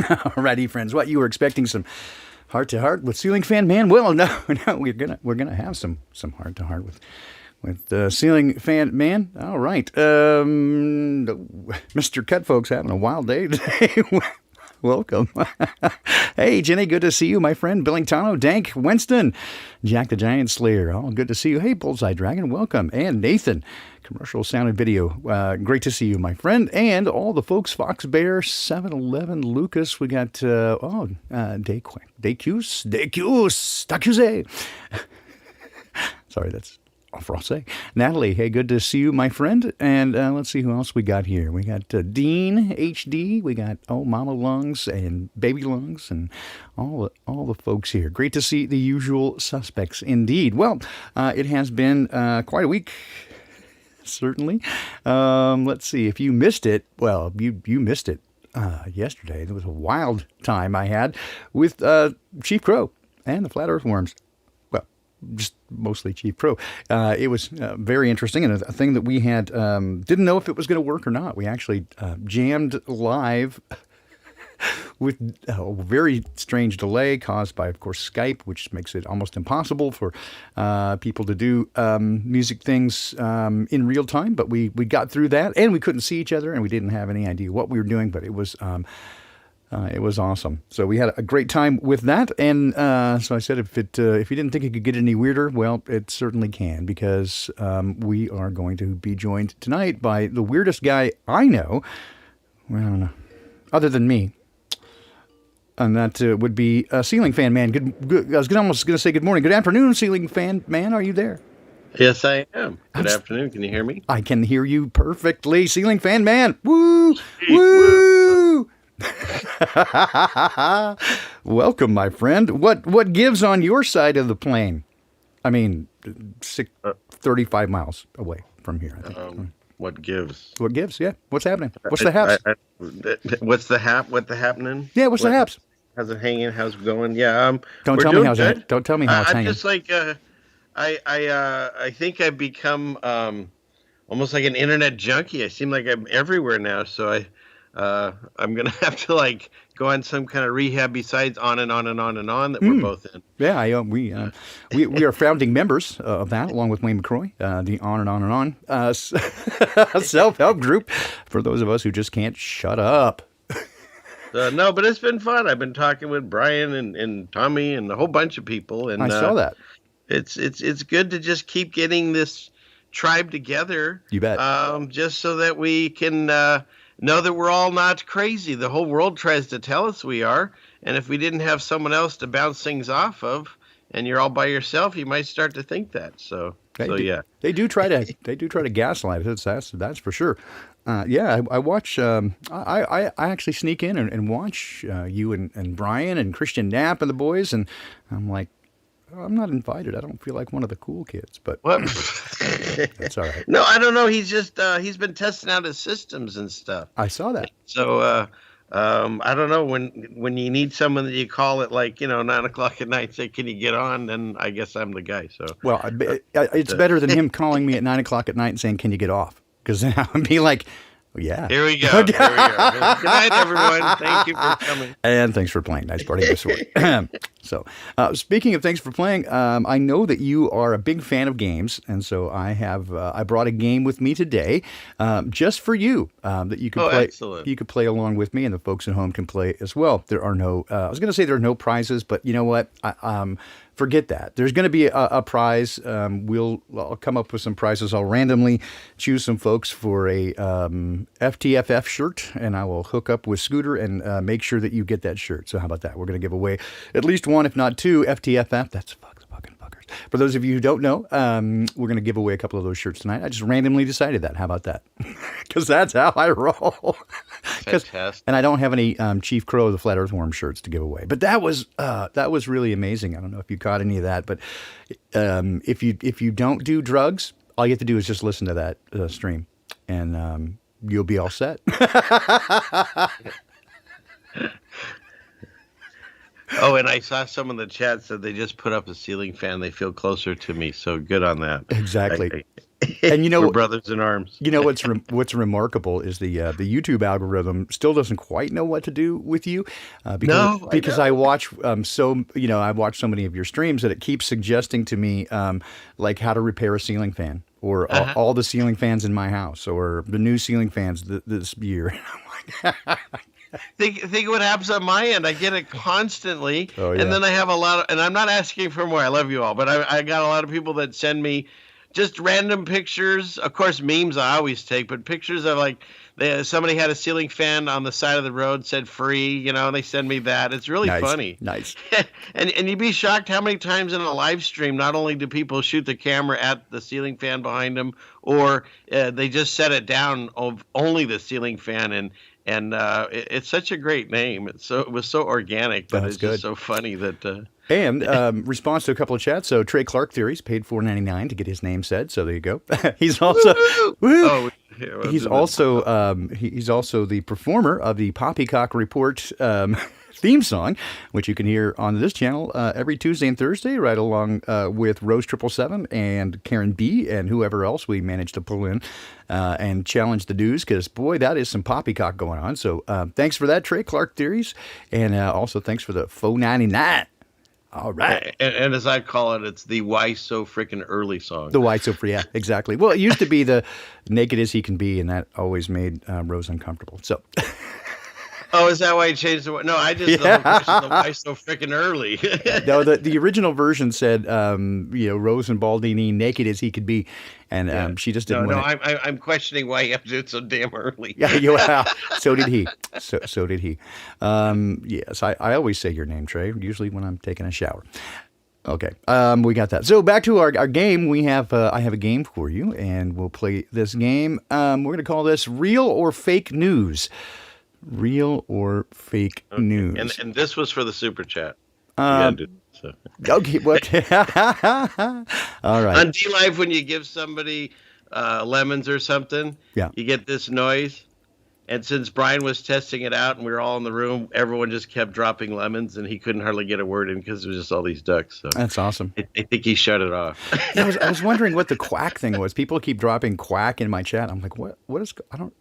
Alrighty, friends. What, you were expecting some heart to heart with Ceiling Fan Man? Well, no, we're gonna have some heart to heart with Ceiling Fan Man. All right, Mr. Cut Folks having a wild day today. Welcome. Hey, Jenny, good to see you, my friend. Billingtano, Dank, Winston, Jack the Giant Slayer. All good to see you. Hey, Bullseye Dragon, welcome. And Nathan, commercial sound and video. Great to see you, my friend. And all the folks, Fox Bear, 7-Eleven, Lucas. We got, Decuse. Sorry, that's en français. Natalie, hey, good to see you, my friend. And let's see who else we got here. We got Dean HD. We got Mama Lungs and Baby Lungs and all the folks here. Great to see the usual suspects indeed. Well, it has been quite a week, certainly. Let's see. If you missed it, well, you missed it yesterday. There was a wild time I had with Chief Crow and the Flat Earthworms. Just mostly Chief Pro. It was very interesting, and a thing that we had didn't know if it was going to work or not. We actually jammed live with a very strange delay caused by, of course, Skype, which makes it almost impossible for people to do music things in real time. But we got through that, and we couldn't see each other, and we didn't have any idea what we were doing, but it was awesome. So we had a great time with that. And so I said, if you didn't think it could get any weirder, well, it certainly can, because we are going to be joined tonight by the weirdest guy I know, well, other than me. And that would be Ceiling Fan Man. Good. I was almost going to say good morning. Good afternoon, Ceiling Fan Man. Are you there? Yes, I am. Good afternoon. Can you hear me? I can hear you perfectly. Ceiling Fan Man. Woo! Woo! Welcome, my friend. What gives on your side of the plane? I mean, 35 miles away from here, I think. What gives? What gives? Yeah. What's happening? What's the haps? What's the happening? Yeah. What's the haps? How's it hanging? How's it going? Yeah. Don't tell me how it's hanging. I'm just like I think I've become almost like an internet junkie. I seem like I'm everywhere now. So I'm gonna have to go on some kind of rehab besides on and on and on and on that we're both in. Yeah, we are founding members of that, along with Wayne McCroy, the On and On and On self-help group for those of us who just can't shut up. No, but it's been fun. I've been talking with Brian and Tommy and a whole bunch of people, and I saw that. It's good to just keep getting this tribe together. You bet. Just so that we can know that we're all not crazy. The whole world tries to tell us we are, and if we didn't have someone else to bounce things off of, and you're all by yourself, you might start to think that. Yeah, they do try to gaslight us. That's for sure. I watch. I actually sneak in and watch you and Brian and Christian Knapp and the boys, and I'm like, I'm not invited. I don't feel like one of the cool kids, but what? That's all right. No, I don't know. He's just he's been testing out his systems and stuff. I saw that. So I don't know, when you need someone that you call at 9:00 at night, say, can you get on? Then I guess I'm the guy. So well, it's better than him calling me at 9:00 at night and saying, can you get off? Because then I would be like, yeah. Here we go. Good night, everyone. Thank you for coming. And thanks for playing. Nice party. So, speaking of thanks for playing, I know that you are a big fan of games, and so I brought a game with me today, just for you, that you can play. Excellent. You could play along with me, and the folks at home can play as well. There are no. I was going to say there are no prizes, but you know what? Forget that. There's going to be a prize. I'll come up with some prizes. I'll randomly choose some folks for a FTFF shirt, and I will hook up with Scooter and make sure that you get that shirt. So how about that? We're going to give away at least one, if not two, FTFF. That's fucking fuckers. For those of you who don't know, we're going to give away a couple of those shirts tonight. I just randomly decided that. How about that? Because that's how I roll. Fantastic. And I don't have any Chief Crow, the Flat Earthworm shirts to give away. But that was really amazing. I don't know if you caught any of that, but if you don't do drugs, all you have to do is just listen to that stream, and you'll be all set. Oh, and I saw some in the chat said they just put up a ceiling fan. They feel closer to me. So good on that. Exactly. And We're brothers in arms. what's remarkable is the YouTube algorithm still doesn't quite know what to do with you, No, I because know. I watch I watch so many of your streams that it keeps suggesting to me like how to repair a ceiling fan, or Uh-huh. all the ceiling fans in my house, or the new ceiling fans this year. Think what happens on my end. I get it constantly, Oh and yeah, then I have a lot of. And I'm not asking for more. I love you all, but I got a lot of people that send me just random pictures. Of course, memes I always take, but pictures of like somebody had a ceiling fan on the side of the road, said free. And they send me that. It's really nice, funny. nice. And you'd be shocked how many times in a live stream, not only do people shoot the camera at the ceiling fan behind them, or they just set it down of only the ceiling fan, and it's such a great name. It was so organic, but That's it's good. just so funny that. And response to a couple of chats. So Trey Clark Theories paid $4.99 to get his name said. So there you go. He's also woo, Oh, yeah, well, he's also the performer of the Poppycock Report theme song, which you can hear on this channel every Tuesday and Thursday, right along with Rose 777 and Karen B and whoever else we managed to pull in and challenge the dudes, because boy, that is some poppycock going on. So thanks for that, Trey Clark Theories, and also thanks for the $4.99. All right. And as I call it, it's the "Why So Frickin' Early" song. The Why So Free, yeah, exactly. Well, it used to be the Naked As He Can Be, and that always made Rose uncomfortable. So, Oh, is that why you changed the? No, I just the whole question, the "Why So Frickin' Early." no, the original version said, Rose and Baldini, naked as he could be, and she just didn't No, want it. I'm questioning why you have to do it so damn early. Yeah, so did he. So did he. Yes, I always say your name, Trey, usually when I'm taking a shower. Okay, we got that. So back to our game. We have I have a game for you, and we'll play this game. We're going to call this Real or Fake News. Real or fake news. And this was for the super chat. You gotta do this, so. Okay, what? All right. On D Live, when you give somebody lemons or something, Yeah. you get this noise. And since Brian was testing it out and we were all in the room, everyone just kept dropping lemons, and he couldn't hardly get a word in because there was just all these ducks. So That's awesome. I think he shut it off. Yeah, I was wondering what the quack thing was. People keep dropping quack in my chat. I'm like, what is? I don't.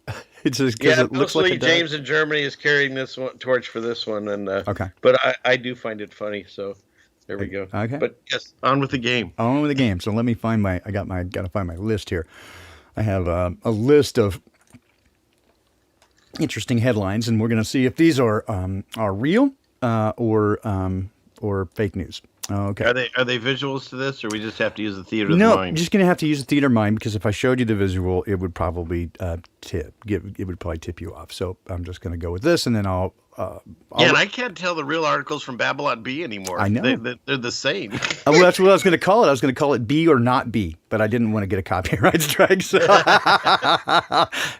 It's just because it looks like a duck. James in Germany is carrying this torch for this one, and Okay. But I do find it funny, so there we go. Okay. But yes, on with the game. On with the game. So let me find gotta find my list here. I have a list of interesting headlines, and we're going to see if these are real or fake news. Okay. Are they visuals to this, or we just have to use the theater of the No, mind? you're just going to have to use the theater of mind, because if I showed you the visual, it would probably tip you off. So I'm just going to go with this, and then I'll and I can't tell the real articles from Babylon Bee anymore. I know. They're the same. well, that's what I was going to call it. I was going to call it B or not B, but I didn't want to get a copyright strike. So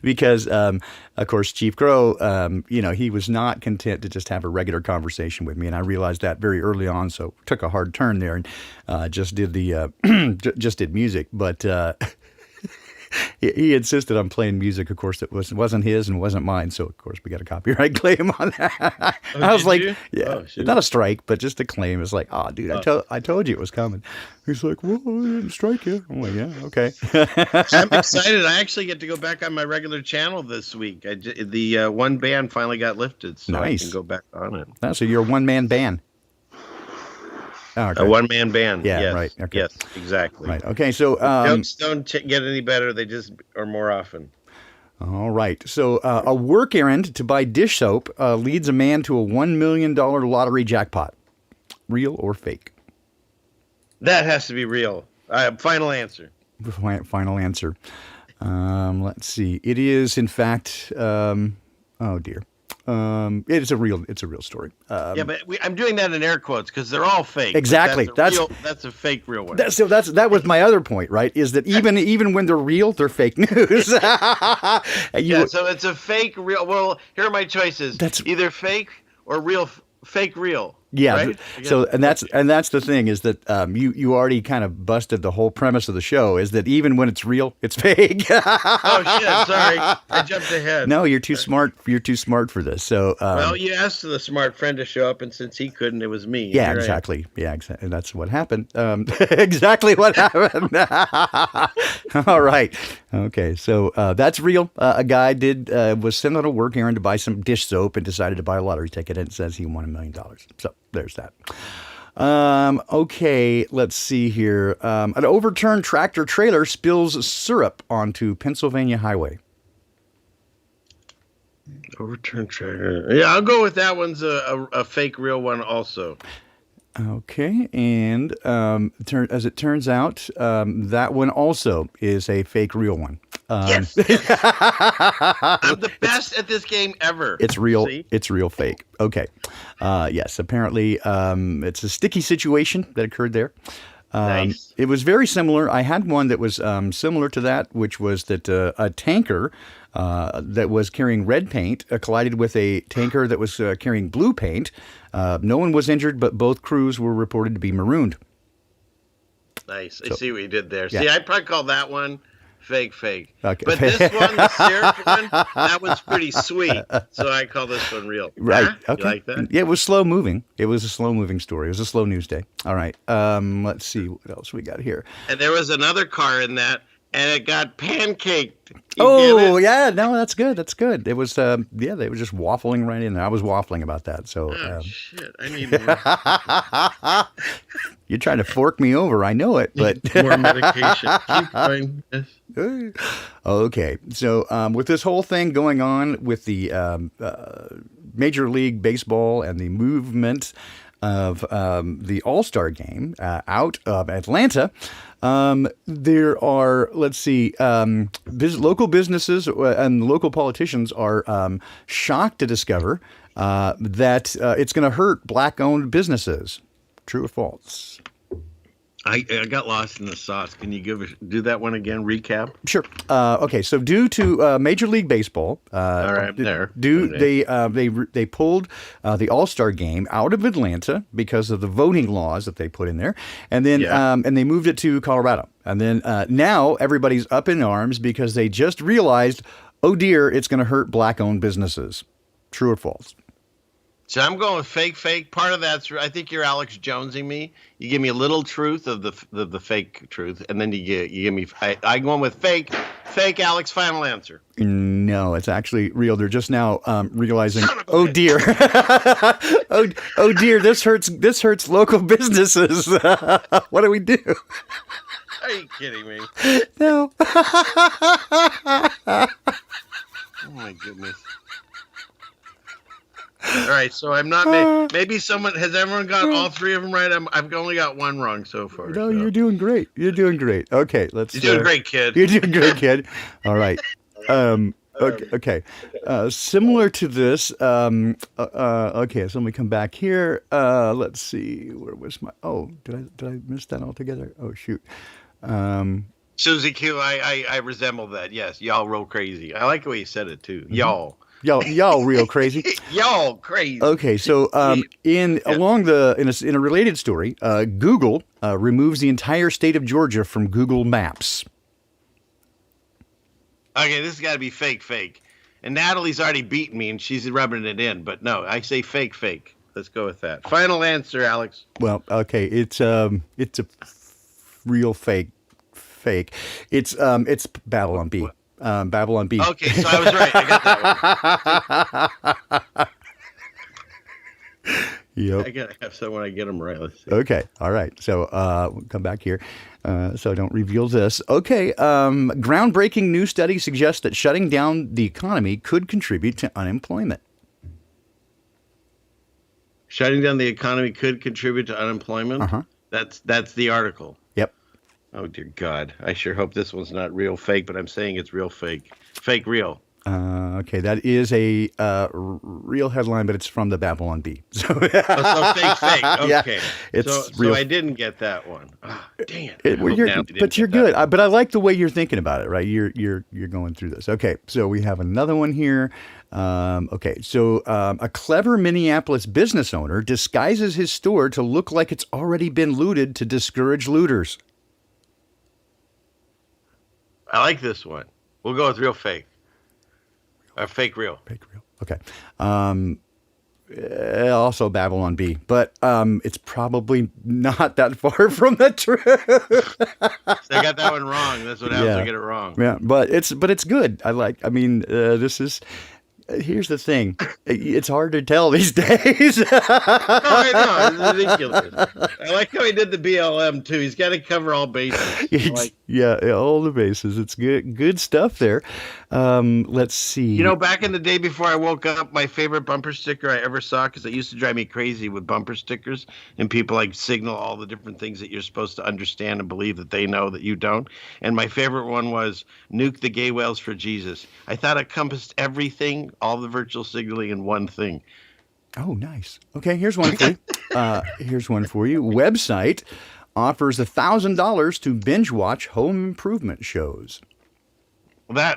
because, of course, Chief Crow, he was not content to just have a regular conversation with me, and I realized that very early on. So took a hard turn there and just did just did music, but. He insisted on playing music, of course, that wasn't his and wasn't mine. So, of course, we got a copyright claim on that. I was like, you? yeah, Oh, not a strike, but just a claim. It's like, oh, dude, I told you it was coming. He's like, well, I didn't strike you. I'm like, yeah, okay. I'm excited. I actually get to go back on my regular channel this week. The one ban finally got lifted, so Nice. I can go back on it. So you're a one-man band. Oh, okay. A one-man band. Yeah, yes. right. Okay. Yes, exactly. Right. Okay. So, Jokes don't get any better. They just are more often. all right. So, a work errand to buy dish soap leads a man to a $1 million lottery jackpot. Real or fake? That has to be real. Final answer. Final answer. Let's see. It is, in fact. Oh dear. It's a real story. Yeah, but I'm doing that in air quotes because they're all fake. Exactly. That's a fake real one. That was my other point, right? Is that even when they're real, they're fake news. So it's a fake real. Well, here are my choices. That's either fake or real. Fake real. Yeah. Right? So and that's the thing, is that you already kind of busted the whole premise of the show, is that even when it's real, it's fake. Oh shit! Sorry, I jumped ahead. No, you're too smart. You're too smart for this. So well, you asked the smart friend to show up, and since he couldn't, it was me. Yeah, exactly. Yeah, exactly. And that's what happened. Exactly what happened. All right. Okay. So that's real. A guy was sent on a work errand to buy some dish soap and decided to buy a lottery ticket, and it says he won $1 million. So there's that. Okay. Let's see here. An overturned tractor trailer spills syrup onto Pennsylvania highway. Overturned trailer. Yeah, I'll go with that one's a fake real one also. Okay, and as it turns out, that one also is a fake real one. Yes, yes. I'm the best at this game ever. It's real. See? It's real fake. Okay. Yes, apparently it's a sticky situation that occurred there. Nice. It was very similar. I had one that was similar to that, which was that a tanker that was carrying red paint collided with a tanker that was carrying blue paint. No one was injured, but both crews were reported to be marooned. Nice. I see what you did there. Yeah. See, I'd probably call that one fake. Okay. But this one, the syrup one, that one's pretty sweet. So I call this one real. Right. Ah, Okay. You like that? Yeah, it was slow moving. It was a slow moving story. It was a slow news day. All right. Let's see what else we got here. And there was another car in that, and it got pancaked. Oh, yeah. No, that's good. That's good. It was, they were just waffling right in there. I was waffling about that. So, Oh, shit. I need more. You're trying to fork me over. I know it, but More medication. Keep going. Yes. Okay. So, with this whole thing going on with the Major League Baseball and the movement of the All-Star game out of Atlanta, there are, let's see, local businesses and local politicians are shocked to discover that it's going to hurt black-owned businesses. True or false? I got lost in the sauce. Can you do that one again? Recap. Sure. Okay. So, due to Major League Baseball, All right, I'm there. they pulled the All-Star game out of Atlanta because of the voting laws that they put in there, and then and they moved it to Colorado, and then now everybody's up in arms because they just realized, oh dear, it's going to hurt black-owned businesses. True or false? So I'm going with fake. Part of that's, I think you're Alex Jonesing me. You give me a little truth of the fake truth, and then you give me. I'm going with fake. Alex, final answer. No, it's actually real. They're just now realizing, oh dear, oh dear, this hurts local businesses. What do we do? Are you kidding me? No. Oh my goodness. All right, so I'm not. Maybe has everyone got all three of them right? I've only got one wrong so far. No, so. you're doing great. You're doing great. Okay, let's. You're doing great, kid. You're doing great, kid. All right. Okay. Similar to this. Okay, so let me come back here. Let's see. Where was my? Oh, did I miss that altogether? Oh shoot. Susie Q, I resemble that. Yes, y'all real crazy. I like the way you said it too. Y'all. Y'all real crazy. Y'all crazy. Okay, so in a related story, Google removes the entire state of Georgia from Google Maps. Okay, this has got to be fake. And Natalie's already beaten me, and she's rubbing it in. But no, I say fake. Let's go with that. Final answer, Alex. Well, okay, it's a real fake. It's Babylon Bee. Babylon Bee. Okay, so I was right. I got that one. Yep. I gotta have someone I get them right. Let's see. Okay. All right. So we'll come back here. So don't reveal this. Okay. Groundbreaking new study suggests that shutting down the economy could contribute to unemployment. Shutting down the economy could contribute to unemployment. Uh-huh. That's the article. Yep. Oh dear God! I sure hope this one's not real fake, but I'm saying it's real fake. Fake real. Okay, that is a real headline, but it's from the Babylon Bee. So, so fake. Okay, yeah, it's real. So I didn't get that one. Oh, dang it! But you're good. But I like the way you're thinking about it. Right? You're going through this. Okay, so we have another one here. Okay, so a clever Minneapolis business owner disguises his store to look like it's already been looted to discourage looters. I like this one. We'll go with real fake. Fake real. Fake real. Okay. Also Babylon Bee, but it's probably not that far from the truth. So I got that one wrong. That's what happens. I get it wrong. Yeah, but it's good. I mean, this is. Here's the thing. It's hard to tell these days. Oh, I know. It's ridiculous. I like how he did the BLM, too. He's got to cover all bases. Yeah, all the bases. It's good stuff there. Let's see. Back in the day before I woke up, my favorite bumper sticker I ever saw, because it used to drive me crazy with bumper stickers, and people signal all the different things that you're supposed to understand and believe that they know that you don't. And my favorite one was nuke the gay whales for Jesus. I thought it encompassed everything, all the virtual signaling in one thing. Oh, nice. Okay, here's one for you. Website offers $1,000 to binge watch home improvement shows. Well,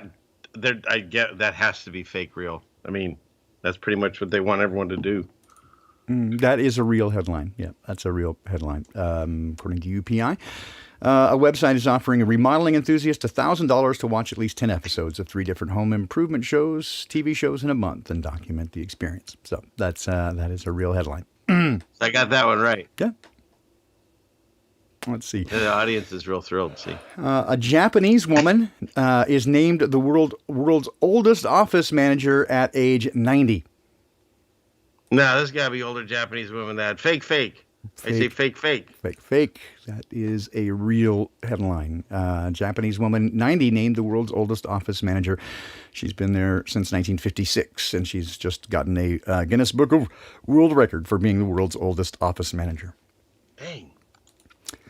I get that has to be fake real. I mean, that's pretty much what they want everyone to do. That is a real headline. Yeah, that's a real headline. According to UPI, a website is offering a remodeling enthusiast $1,000 to watch at least 10 episodes of 3 different home improvement shows, TV shows in a month, and document the experience. So that is a real headline. I got that one right. Yeah. Let's see. The audience is real thrilled. See, a Japanese woman is named the world's oldest office manager at age 90. No, this got to be older Japanese woman. That fake. I say fake. Fake. That is a real headline. Japanese woman, 90, named the world's oldest office manager. She's been there since 1956, and she's just gotten a Guinness Book of World Record for being the world's oldest office manager. Dang.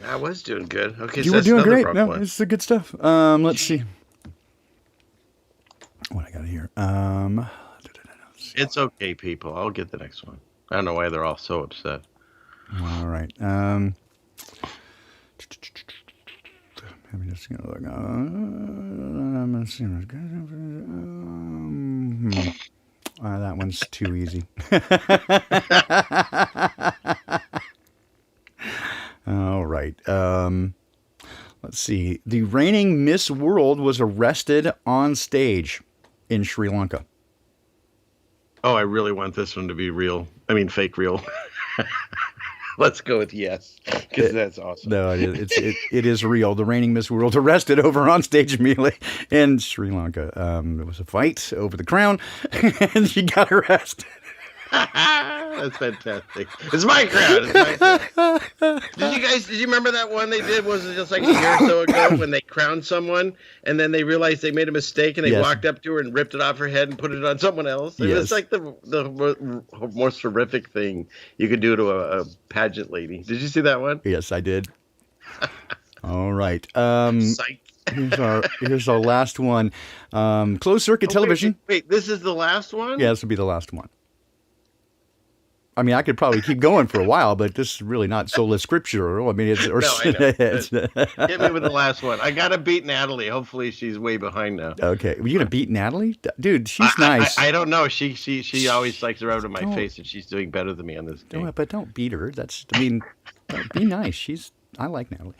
I was doing good. Okay, you were doing great. No, it's the good stuff. Let's see what I got here. It's okay, people. I'll get the next one. I don't know why they're all so upset. All right. That one's too easy. All right. Let's see. The reigning Miss World was arrested on stage in Sri Lanka. Oh, I really want this one to be real. I mean, fake real. Let's go with yes, because that's awesome. No, it is real. The reigning Miss World arrested over on stage immediately in Sri Lanka. There was a fight over the crown, and she got arrested. That's fantastic. It's my crowd. Did you remember that one they did? Was it just like a year or so ago when they crowned someone and then they realized they made a mistake and they walked up to her and ripped it off her head and put it on someone else? It was like the most horrific thing you could do to a pageant lady. Did you see that one? Yes, I did. All right. Here's our last one. Closed circuit television. Wait, this is the last one? Yeah, this will be the last one. I mean, I could probably keep going for a while, but this is really not sola scriptural. I mean, I know. Hit me with the last one. I got to beat Natalie. Hopefully, she's way behind now. Okay. Are you going to beat Natalie? Dude, she's nice. I don't know. She always likes to rub it in my face, and she's doing better than me on this game. But don't beat her. Be nice. I like Natalie.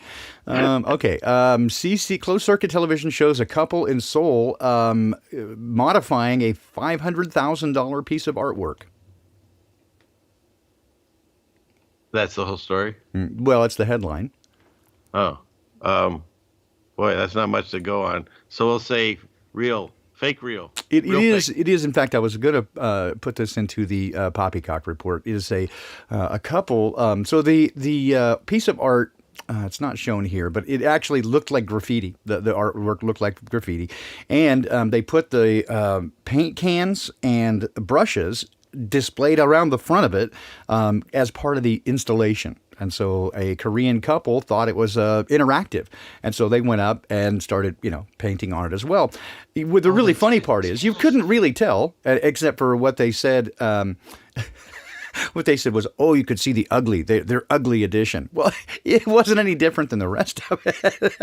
Okay. CC closed circuit television shows a couple in Seoul modifying a $500,000 piece of artwork. That's the whole story? Well, it's the headline. Oh. Boy, that's not much to go on. So we'll say real, fake real. It is. In fact, I was going to put this into the Poppycock report. It is a couple. So the piece of art, it's not shown here, but it actually looked like graffiti. The artwork looked like graffiti. And they put the paint cans and brushes displayed around the front of it as part of the installation. And so a Korean couple thought it was interactive. And so they went up and started, painting on it as well. The really funny part is you couldn't really tell, except for what they said. What they said was, "Oh, you could see the ugly. They're ugly edition." Well, it wasn't any different than the rest of it.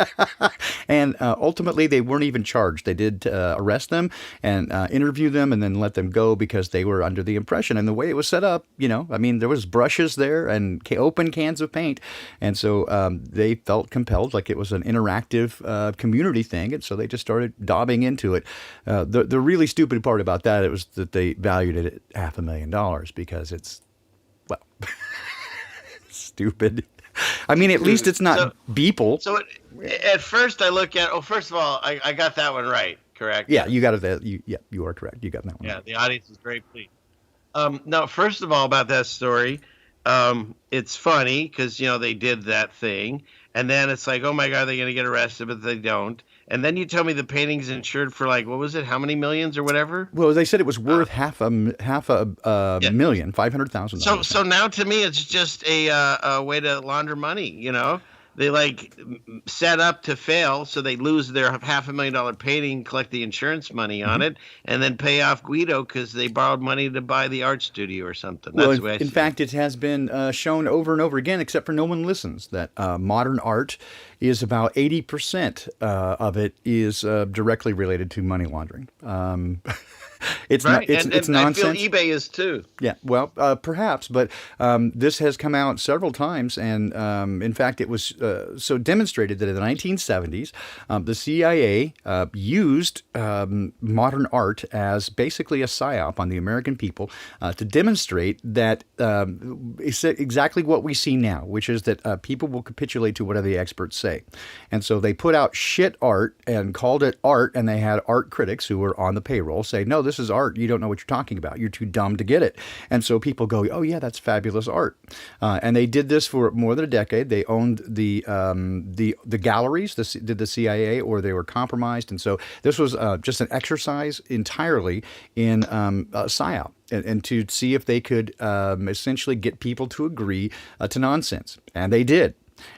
And ultimately, they weren't even charged. They did arrest them and interview them, and then let them go because they were under the impression. And the way it was set up, I mean, there was brushes there and open cans of paint, and so they felt compelled, like it was an interactive community thing, and so they just started daubing into it. The really stupid part about that, it was that they valued it at $500,000 because it's, well, stupid. I mean, at least it's not Beeple. So at first I look at, first of all, I got that one right, correct? Yeah, you got it. You are correct. You got that one. Yeah, right. the audience is very pleased. Now, first of all, about that story, it's funny because, they did that thing. And then it's like, oh my God, they're going to get arrested, but they don't. And then you tell me the painting's insured for like, what was it? How many millions or whatever? Well, they said it was worth half a million, $500,000. So now to me, it's just a way to launder money. They like set up to fail, so they lose their $500,000 painting, collect the insurance money on it, and then pay off Guido because they borrowed money to buy the art studio or something. That's the way I see in fact, it has been shown over and over again, except for no one listens, that modern art is about 80% of it is directly related to money laundering. It's right. It's nonsense. I feel eBay is too. Yeah, well, perhaps, but this has come out several times, and in fact, it was so demonstrated that in the 1970s, the CIA used modern art as basically a psyop on the American people to demonstrate that it's exactly what we see now, which is that people will capitulate to whatever the experts say. And so they put out shit art and called it art, and they had art critics who were on the payroll say, no, this is art. You don't know what you're talking about. You're too dumb to get it. And so people go, oh, yeah, that's fabulous art. And they did this for more than a decade. They owned the galleries, did the CIA, or they were compromised. And so this was just an exercise entirely in psyop. And to see if they could essentially get people to agree to nonsense. And they did.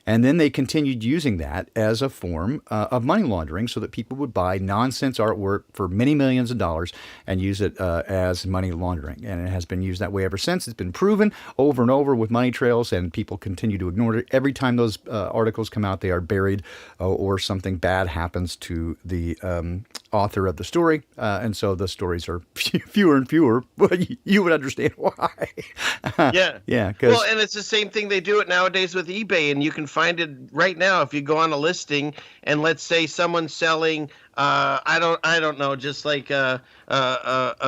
And then they continued using that as a form of money laundering so that people would buy nonsense artwork for many millions of dollars and use it as money laundering. And it has been used that way ever since. It's been proven over and over with money trails, and people continue to ignore it. Every time those articles come out, they are buried or something bad happens to the author of the story. And so the stories are fewer and fewer. But you would understand why. Yeah. Yeah. Well, and it's the same thing they do it nowadays with eBay, and you can find it right now if you go on a listing, and let's say someone's selling, I don't know, just like a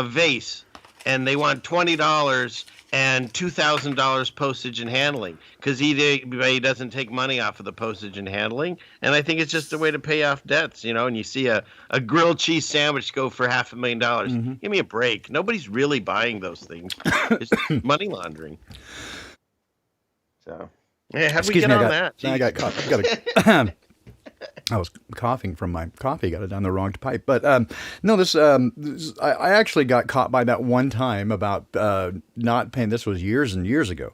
vase, and they want $20 and $2,000 postage and handling because eBay doesn't take money off of the postage and handling, and I think it's just a way to pay off debts, and you see a grilled cheese sandwich go for $500,000. Mm-hmm. Give me a break. Nobody's really buying those things. It's money laundering. So. Yeah, how'd we get on that? I got caught. I was coughing from my coffee. Got it down the wrong pipe. But no, I actually got caught by that one time about not paying. This was years and years ago,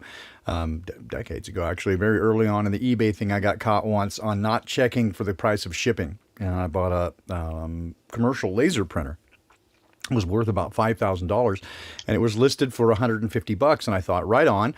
decades ago, actually. Very early on in the eBay thing, I got caught once on not checking for the price of shipping. And I bought a commercial laser printer. It was worth about $5,000, and it was listed for $150. And I thought, right on.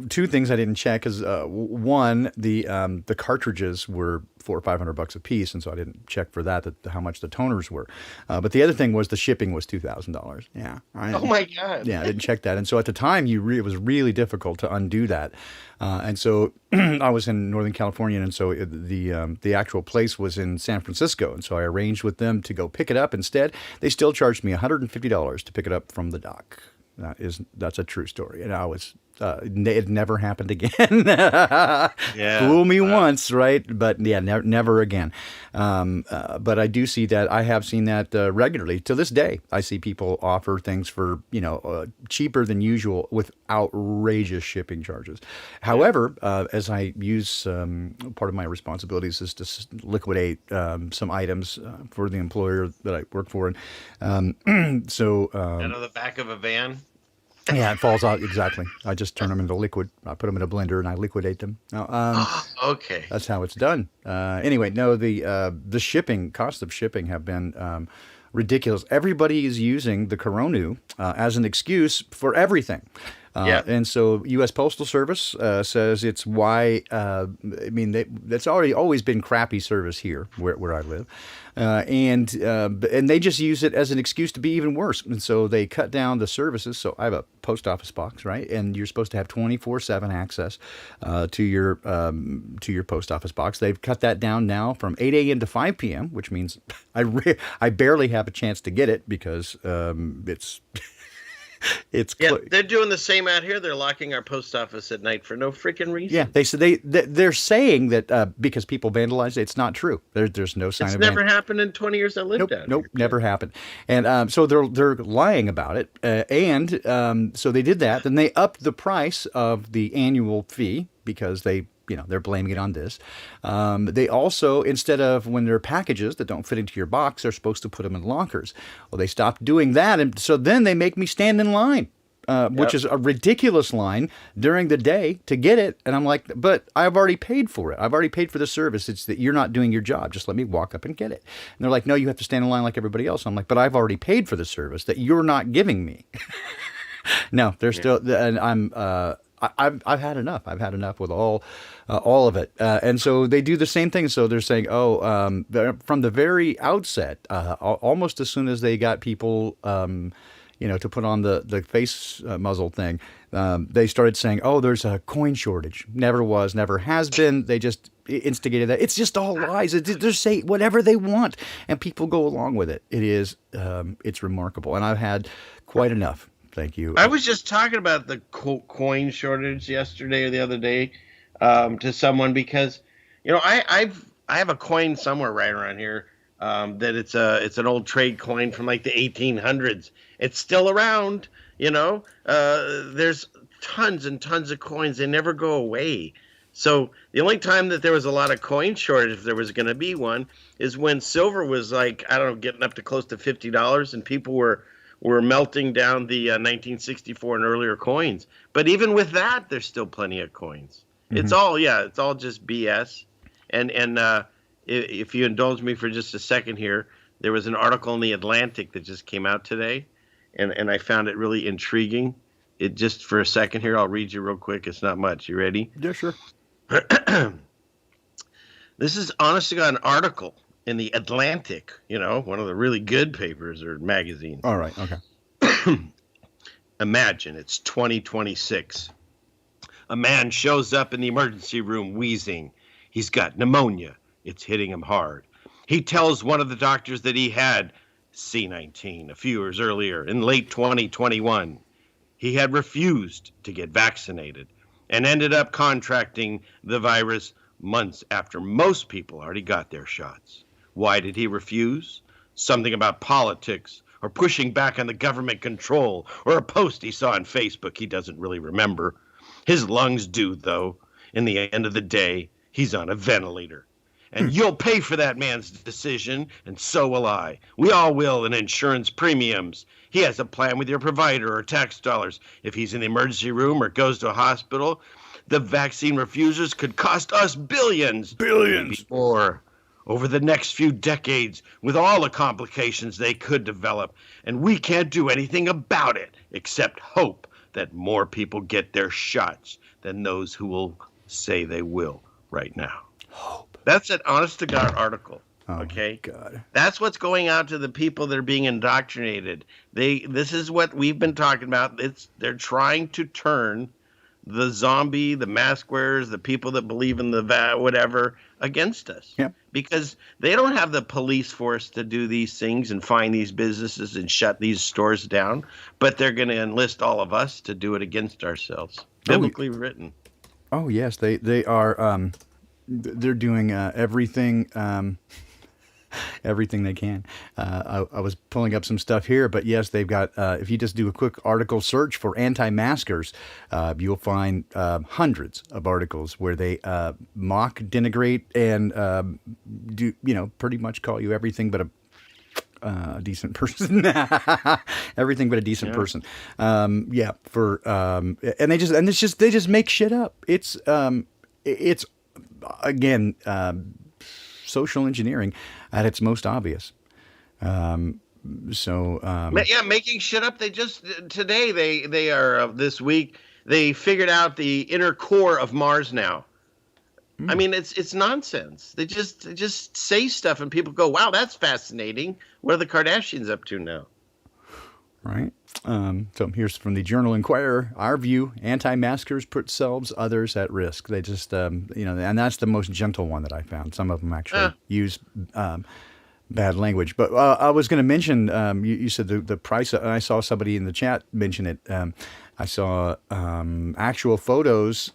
Two things I didn't check is one, the cartridges were $400 or $500 a piece, and so I didn't check for that how much the toners were. But the other thing was the shipping was $2,000. Yeah. Oh my God. Yeah, I didn't check that, and so at the time, it was really difficult to undo that. And so I was in Northern California, and so the actual place was in San Francisco, and so I arranged with them to go pick it up instead. They still charged me $150 to pick it up from the dock. That's a true story, and I was. It never happened again. Yeah. Fool me once, right? But yeah, never again. But I do see that. I have seen that regularly to this day. I see people offer things for cheaper than usual with outrageous shipping charges. However, as I use part of my responsibilities is to liquidate some items for the employer that I work for, and so out of the back of a van. Yeah, it falls out exactly. I just turn them into liquid. I put them in a blender and I liquidate them. Okay, that's how it's done. Anyway, no, the cost of shipping have been ridiculous. Everybody is using the corona as an excuse for everything. Yeah. And so U.S. Postal Service says it's why, that's already always been crappy service here where I live. And they just use it as an excuse to be even worse. And so they cut down the services. So I have a post office box, right? And you're supposed to have 24/7 access to your post office box. They've cut that down now from 8 a.m. to 5 p.m., which means I barely have a chance to get it because it's they're doing the same out here. They're locking our post office at night for no freaking reason. Yeah, they're saying that because people vandalize it. It's not true. There's no sign It's of never happened in 20 years I lived out Nope, here. never happened. And so they're lying about it. So they did that. Then they upped the price of the annual fee because they're blaming it on this. They also, instead of when there are packages that don't fit into your box, they're supposed to put them in lockers. Well, they stopped doing that, and so then they make me stand in line, which is a ridiculous line during the day to get it. And I'm like, but I've already paid for it. I've already paid for the service. It's that you're not doing your job. Just let me walk up and get it. And they're like, no, you have to stand in line like everybody else. I'm like, but I've already paid for the service that you're not giving me. No, they're still, and I've had enough. I've had enough with all of it. And so they do the same thing. So they're saying, from the very outset, almost as soon as they got people, to put on the face muzzle thing, they started saying, oh, there's a coin shortage. Never was, never has been. They just instigated that. It's just all lies. They say whatever they want, and people go along with it. It's remarkable. And I've had quite enough. Thank you. I was just talking about the coin shortage yesterday or the other day to someone because, I have a coin somewhere right around here that it's an old trade coin from like the 1800s. It's still around, There's tons and tons of coins. They never go away. So the only time that there was a lot of coin shortage, if there was going to be one, is when silver was like, I don't know, getting up to close to $50 and people were melting down the 1964 and earlier coins. But even with that, there's still plenty of coins. Mm-hmm. It's all just BS. And if you indulge me for just a second here, there was an article in the Atlantic that just came out today, and I found it really intriguing. It just for a second here, I'll read you real quick. It's not much. You ready? Yeah, sure. This is honest to God an article in the Atlantic, one of the really good papers or magazines. All right, okay. Imagine it's 2026. A man shows up in the emergency room wheezing. He's got pneumonia. It's hitting him hard. He tells one of the doctors that he had C-19 a few years earlier in late 2021. He had refused to get vaccinated and ended up contracting the virus months after most people already got their shots. Why did he refuse? Something about politics or pushing back on the government control or a post he saw on Facebook he doesn't really remember. His lungs do, though. In the end of the day, he's on a ventilator. And you'll pay for that man's decision, and so will I. We all will in insurance premiums. He has a plan with your provider or tax dollars. If he's in the emergency room or goes to a hospital, the vaccine refusers could cost us billions. Billions. Or over the next few decades with all the complications they could develop. And we can't do anything about it except hope that more people get their shots than those who will say they will right now. Hope. That's an honest-to-God article, okay? God. That's what's going out to the people that are being indoctrinated. This is what we've been talking about. They're trying to turn the zombie, the mask wearers, the people that believe in the whatever against us. Yeah. Because they don't have the police force to do these things and find these businesses and shut these stores down, but they're going to enlist all of us to do it against ourselves. Biblically written. Oh, yes, they are. They're doing everything everything they can. I was pulling up some stuff here, but yes, they've got, if you just do a quick article search for anti-maskers, you'll find hundreds of articles where they mock, denigrate, and do, pretty much call you everything but a decent person. Everything but a decent person. And they just make shit up. It's again, social engineering at its most obvious. So Yeah, making shit up. They just today they are this week they figured out the inner core of Mars now. I mean, it's nonsense. They just say stuff and people go, "Wow, that's fascinating." What are the Kardashians up to now? right. So here's from the Journal Inquirer. Our view: anti-maskers put themselves, others at risk. They just, and that's the most gentle one that I found. Some of them actually use bad language. But I was going to mention, you said the price. I saw somebody in the chat mention it. I saw actual photos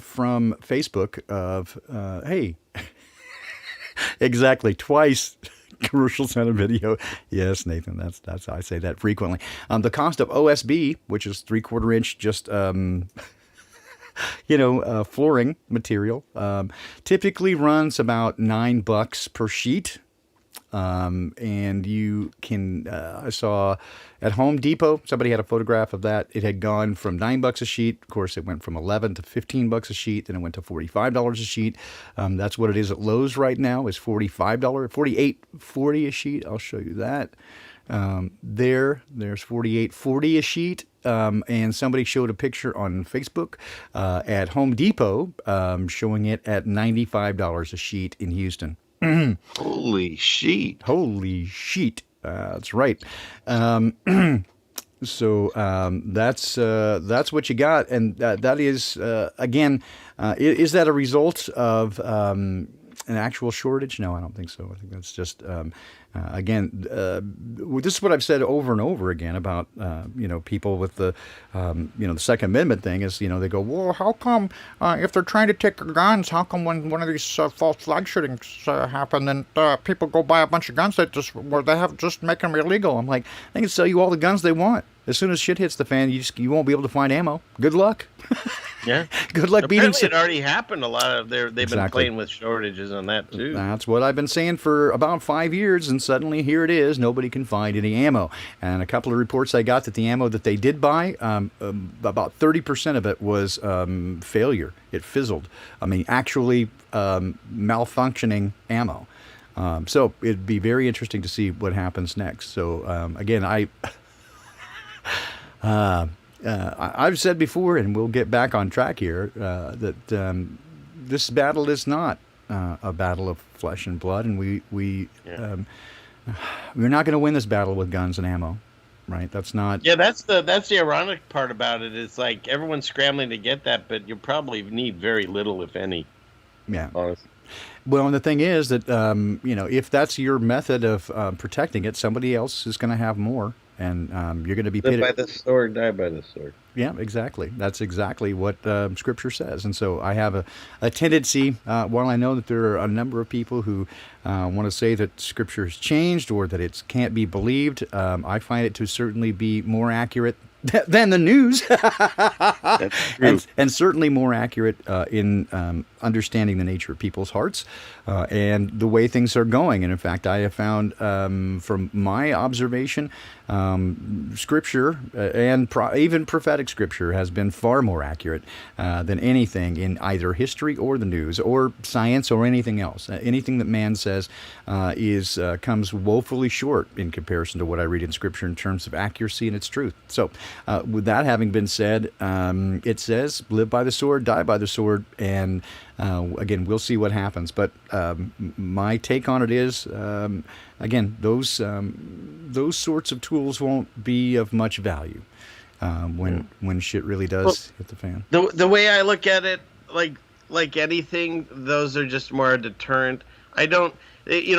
from Facebook of, hey, exactly twice. Commercials on a video. Yes, Nathan, that's I say that frequently. The cost of OSB, which is 3/4 inch, just flooring material, typically runs about $9 per sheet. And you can, I saw at Home Depot, somebody had a photograph of that. It had gone from $9 a sheet. Of course, it went from 11 to $15 a sheet. Then it went to $45 a sheet. That's what it is at Lowe's right now, is $45, $48.40 a sheet. I'll show you that. There's $48.40 a sheet. And somebody showed a picture on Facebook at Home Depot showing it at $95 a sheet in Houston. Holy sheet! Holy sheet! That's right. So that's what you got, and that is again. Is that a result of an actual shortage? No, I don't think so. I think that's just again. This is what I've said over and over again about people with the the Second Amendment thing is they go, well, how come if they're trying to take guns, how come when one of these false flag shootings happen, then people go buy a bunch of guns that just make them illegal? I'm like, they can sell you all the guns they want. As soon as shit hits the fan, you won't be able to find ammo. Good luck. Yeah. Good luck beating. Apparently, it already happened. A lot of they've Exactly. been playing with shortages on that too. That's what I've been saying for about 5 years, and suddenly here it is. Nobody can find any ammo. And a couple of reports I got that the ammo that they did buy, about 30% of it was failure. It fizzled. I mean, actually malfunctioning ammo. So it'd be very interesting to see what happens next. So again, I've said before, and we'll get back on track here, that this battle is not a battle of flesh and blood, and we're not going to win this battle with guns and ammo, right? That's not. Yeah, that's the ironic part about it. It's like everyone's scrambling to get that, but you probably need very little, if any. Yeah. Honestly. Well, and the thing is that if that's your method of protecting it, somebody else is going to have more. And you're going to be live by the sword, die by the sword. Yeah, exactly. That's exactly what Scripture says. And so I have a tendency, while I know that there are a number of people who want to say that Scripture has changed or that it can't be believed, I find it to certainly be more accurate than the news. That's true. And certainly more accurate in understanding the nature of people's hearts and the way things are going. And in fact, I have found from my observation, Scripture and even prophetic Scripture has been far more accurate than anything in either history or the news or science or anything else. Anything that man says comes woefully short in comparison to what I read in Scripture in terms of accuracy and its truth. So with that having been said, it says, live by the sword, die by the sword, and again, we'll see what happens. But my take on it is, again, those sorts of tools won't be of much value when shit really does hit the fan. The way I look at it, like anything, those are just more a deterrent. I don't,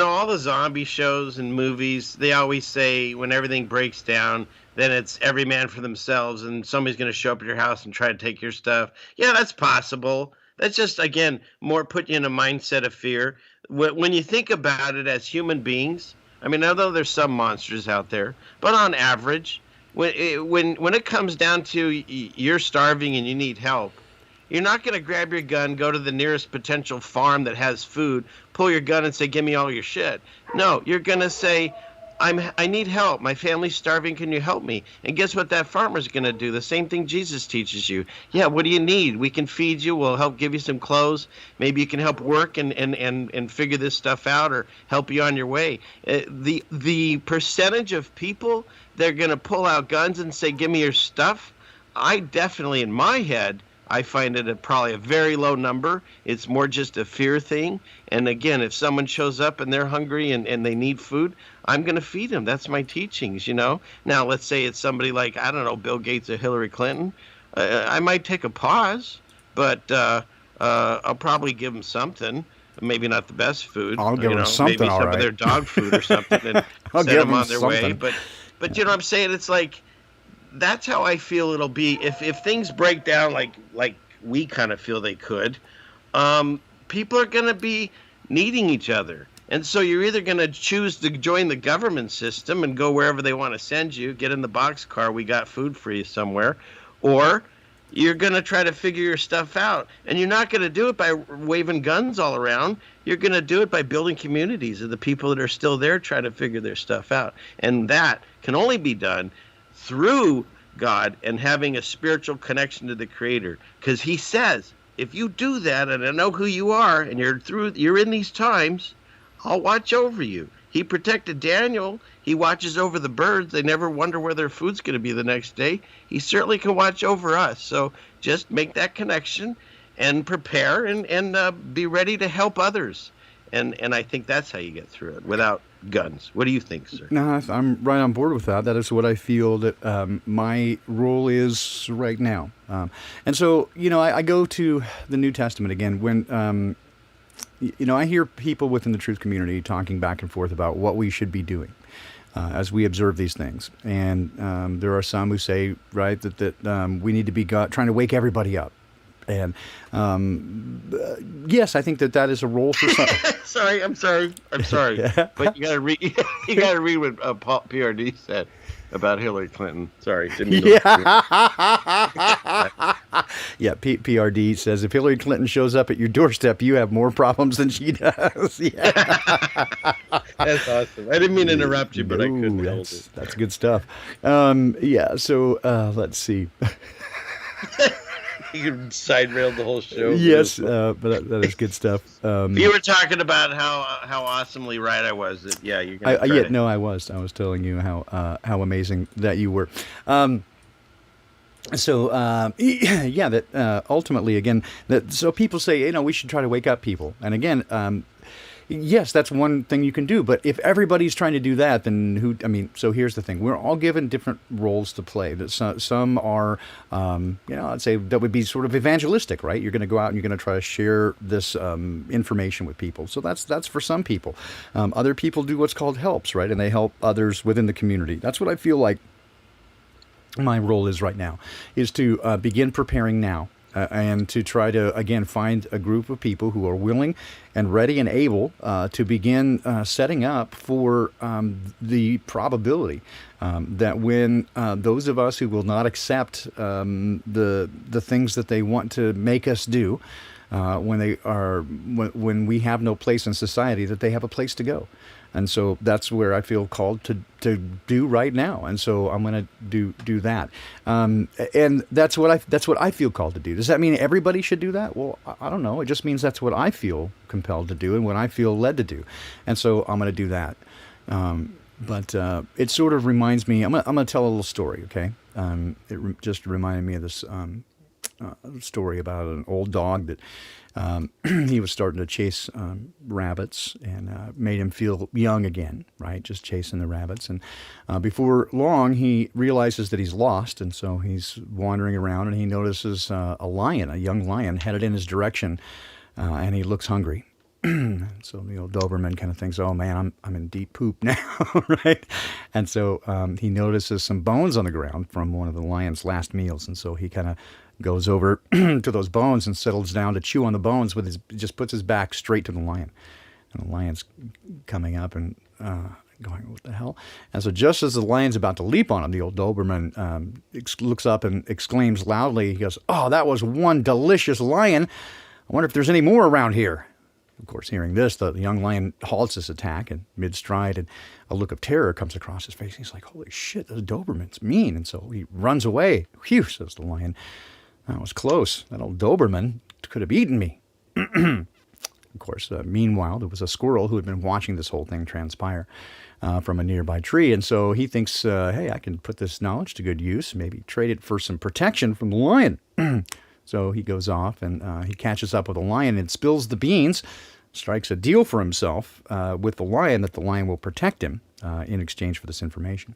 all the zombie shows and movies, they always say when everything breaks down, then it's every man for themselves and somebody's going to show up at your house and try to take your stuff. Yeah, that's possible. That's just, again, more put you in a mindset of fear. When you think about it as human beings, I mean, although there's some monsters out there, but on average, when it comes down to you're starving and you need help, you're not going to grab your gun, go to the nearest potential farm that has food, pull your gun and say, give me all your shit. No, you're going to say, I need help. My family's starving. Can you help me? And guess what that farmer's going to do? The same thing Jesus teaches you. Yeah, what do you need? We can feed you. We'll help give you some clothes. Maybe you can help work and figure this stuff out or help you on your way. The percentage of people that are going to pull out guns and say, give me your stuff, I definitely, in my head, I find it probably a very low number. It's more just a fear thing. And again, if someone shows up and they're hungry and they need food, I'm going to feed them. That's my teachings, you know. Now, let's say it's somebody like, I don't know, Bill Gates or Hillary Clinton. I might take a pause, but I'll probably give them something. Maybe not the best food. I'll give them something, maybe all some right. of their dog food or something, and I'll send give them on them their way. something. But you know what I'm saying? It's like, that's how I feel it'll be if things break down like we kind of feel they could. People are going to be needing each other. And so you're either going to choose to join the government system and go wherever they want to send you, get in the boxcar, we got food for you somewhere, or you're going to try to figure your stuff out. And you're not going to do it by waving guns all around. You're going to do it by building communities of the people that are still there trying to figure their stuff out. And that can only be done through God and having a spiritual connection to the Creator. Because he says, if you do that and I know who you are and you're in these times, I'll watch over you. He protected Daniel. He watches over the birds. They never wonder where their food's going to be the next day. He certainly can watch over us. So just make that connection and prepare and be ready to help others. And I think that's how you get through it without guns. What do you think, sir? No, I'm right on board with that. That is what I feel that my role is right now. And so, you know, I go to the New Testament again when, you know, I hear people within the truth community talking back and forth about what we should be doing as we observe these things. And there are some who say, right, that we need to be trying to wake everybody up. And yes, I think that is a role for some. I'm sorry. Yeah. But you gotta read. You gotta read what PRD said about Hillary Clinton. Sorry, didn't mean to Yeah, PRD says if Hillary Clinton shows up at your doorstep, you have more problems than she does. Yeah. That's awesome. I didn't mean to interrupt you, but I couldn't help it. That's good stuff. Yeah. So let's see. You side railed the whole show. Yes, but that is good stuff. You were talking about how awesomely right I was. That you're gonna. I was telling you how amazing that you were. So that ultimately again so people say, you know, we should try to wake up people, and again. Yes, that's one thing you can do. But if everybody's trying to do that, then so here's the thing. We're all given different roles to play. That some are, I'd say that would be sort of evangelistic, right? You're going to go out and you're going to try to share this information with people. So that's for some people. Other people do what's called helps, right? And they help others within the community. That's what I feel like my role is right now, is to begin preparing now. And to try to, again, find a group of people who are willing and ready and able to begin setting up for the probability that when those of us who will not accept the things that they want to make us do, when we have no place in society, that they have a place to go. And so that's where I feel called to do right now. And so I'm going to do that. And that's what I feel called to do. Does that mean everybody should do that? Well, I don't know. It just means that's what I feel compelled to do and what I feel led to do. And so I'm going to do that. But it sort of reminds me, I'm going to tell a little story, okay? Just reminded me of this story about an old dog that he was starting to chase rabbits and made him feel young again, right? Just chasing the rabbits. And before long, he realizes that he's lost. And so he's wandering around and he notices a young lion headed in his direction. And he looks hungry. So the old Doberman kind of thinks, oh man, I'm in deep poop now, right? And so he notices some bones on the ground from one of the lion's last meals. And so he kind of goes over to those bones and settles down to chew on the bones just puts his back straight to the lion. And the lion's coming up and going, what the hell? And so just as the lion's about to leap on him, the old Doberman looks up and exclaims loudly, he goes, oh, that was one delicious lion. I wonder if there's any more around here. Of course, hearing this, the young lion halts his attack in mid-stride, and a look of terror comes across his face. He's like, holy shit, this Doberman's mean. And so he runs away. Phew, says the lion. That was close. That old Doberman could have eaten me. Of course, meanwhile, there was a squirrel who had been watching this whole thing transpire from a nearby tree. And so he thinks, hey, I can put this knowledge to good use, maybe trade it for some protection from the lion. So he goes off and he catches up with the lion and spills the beans, strikes a deal for himself with the lion that the lion will protect him in exchange for this information.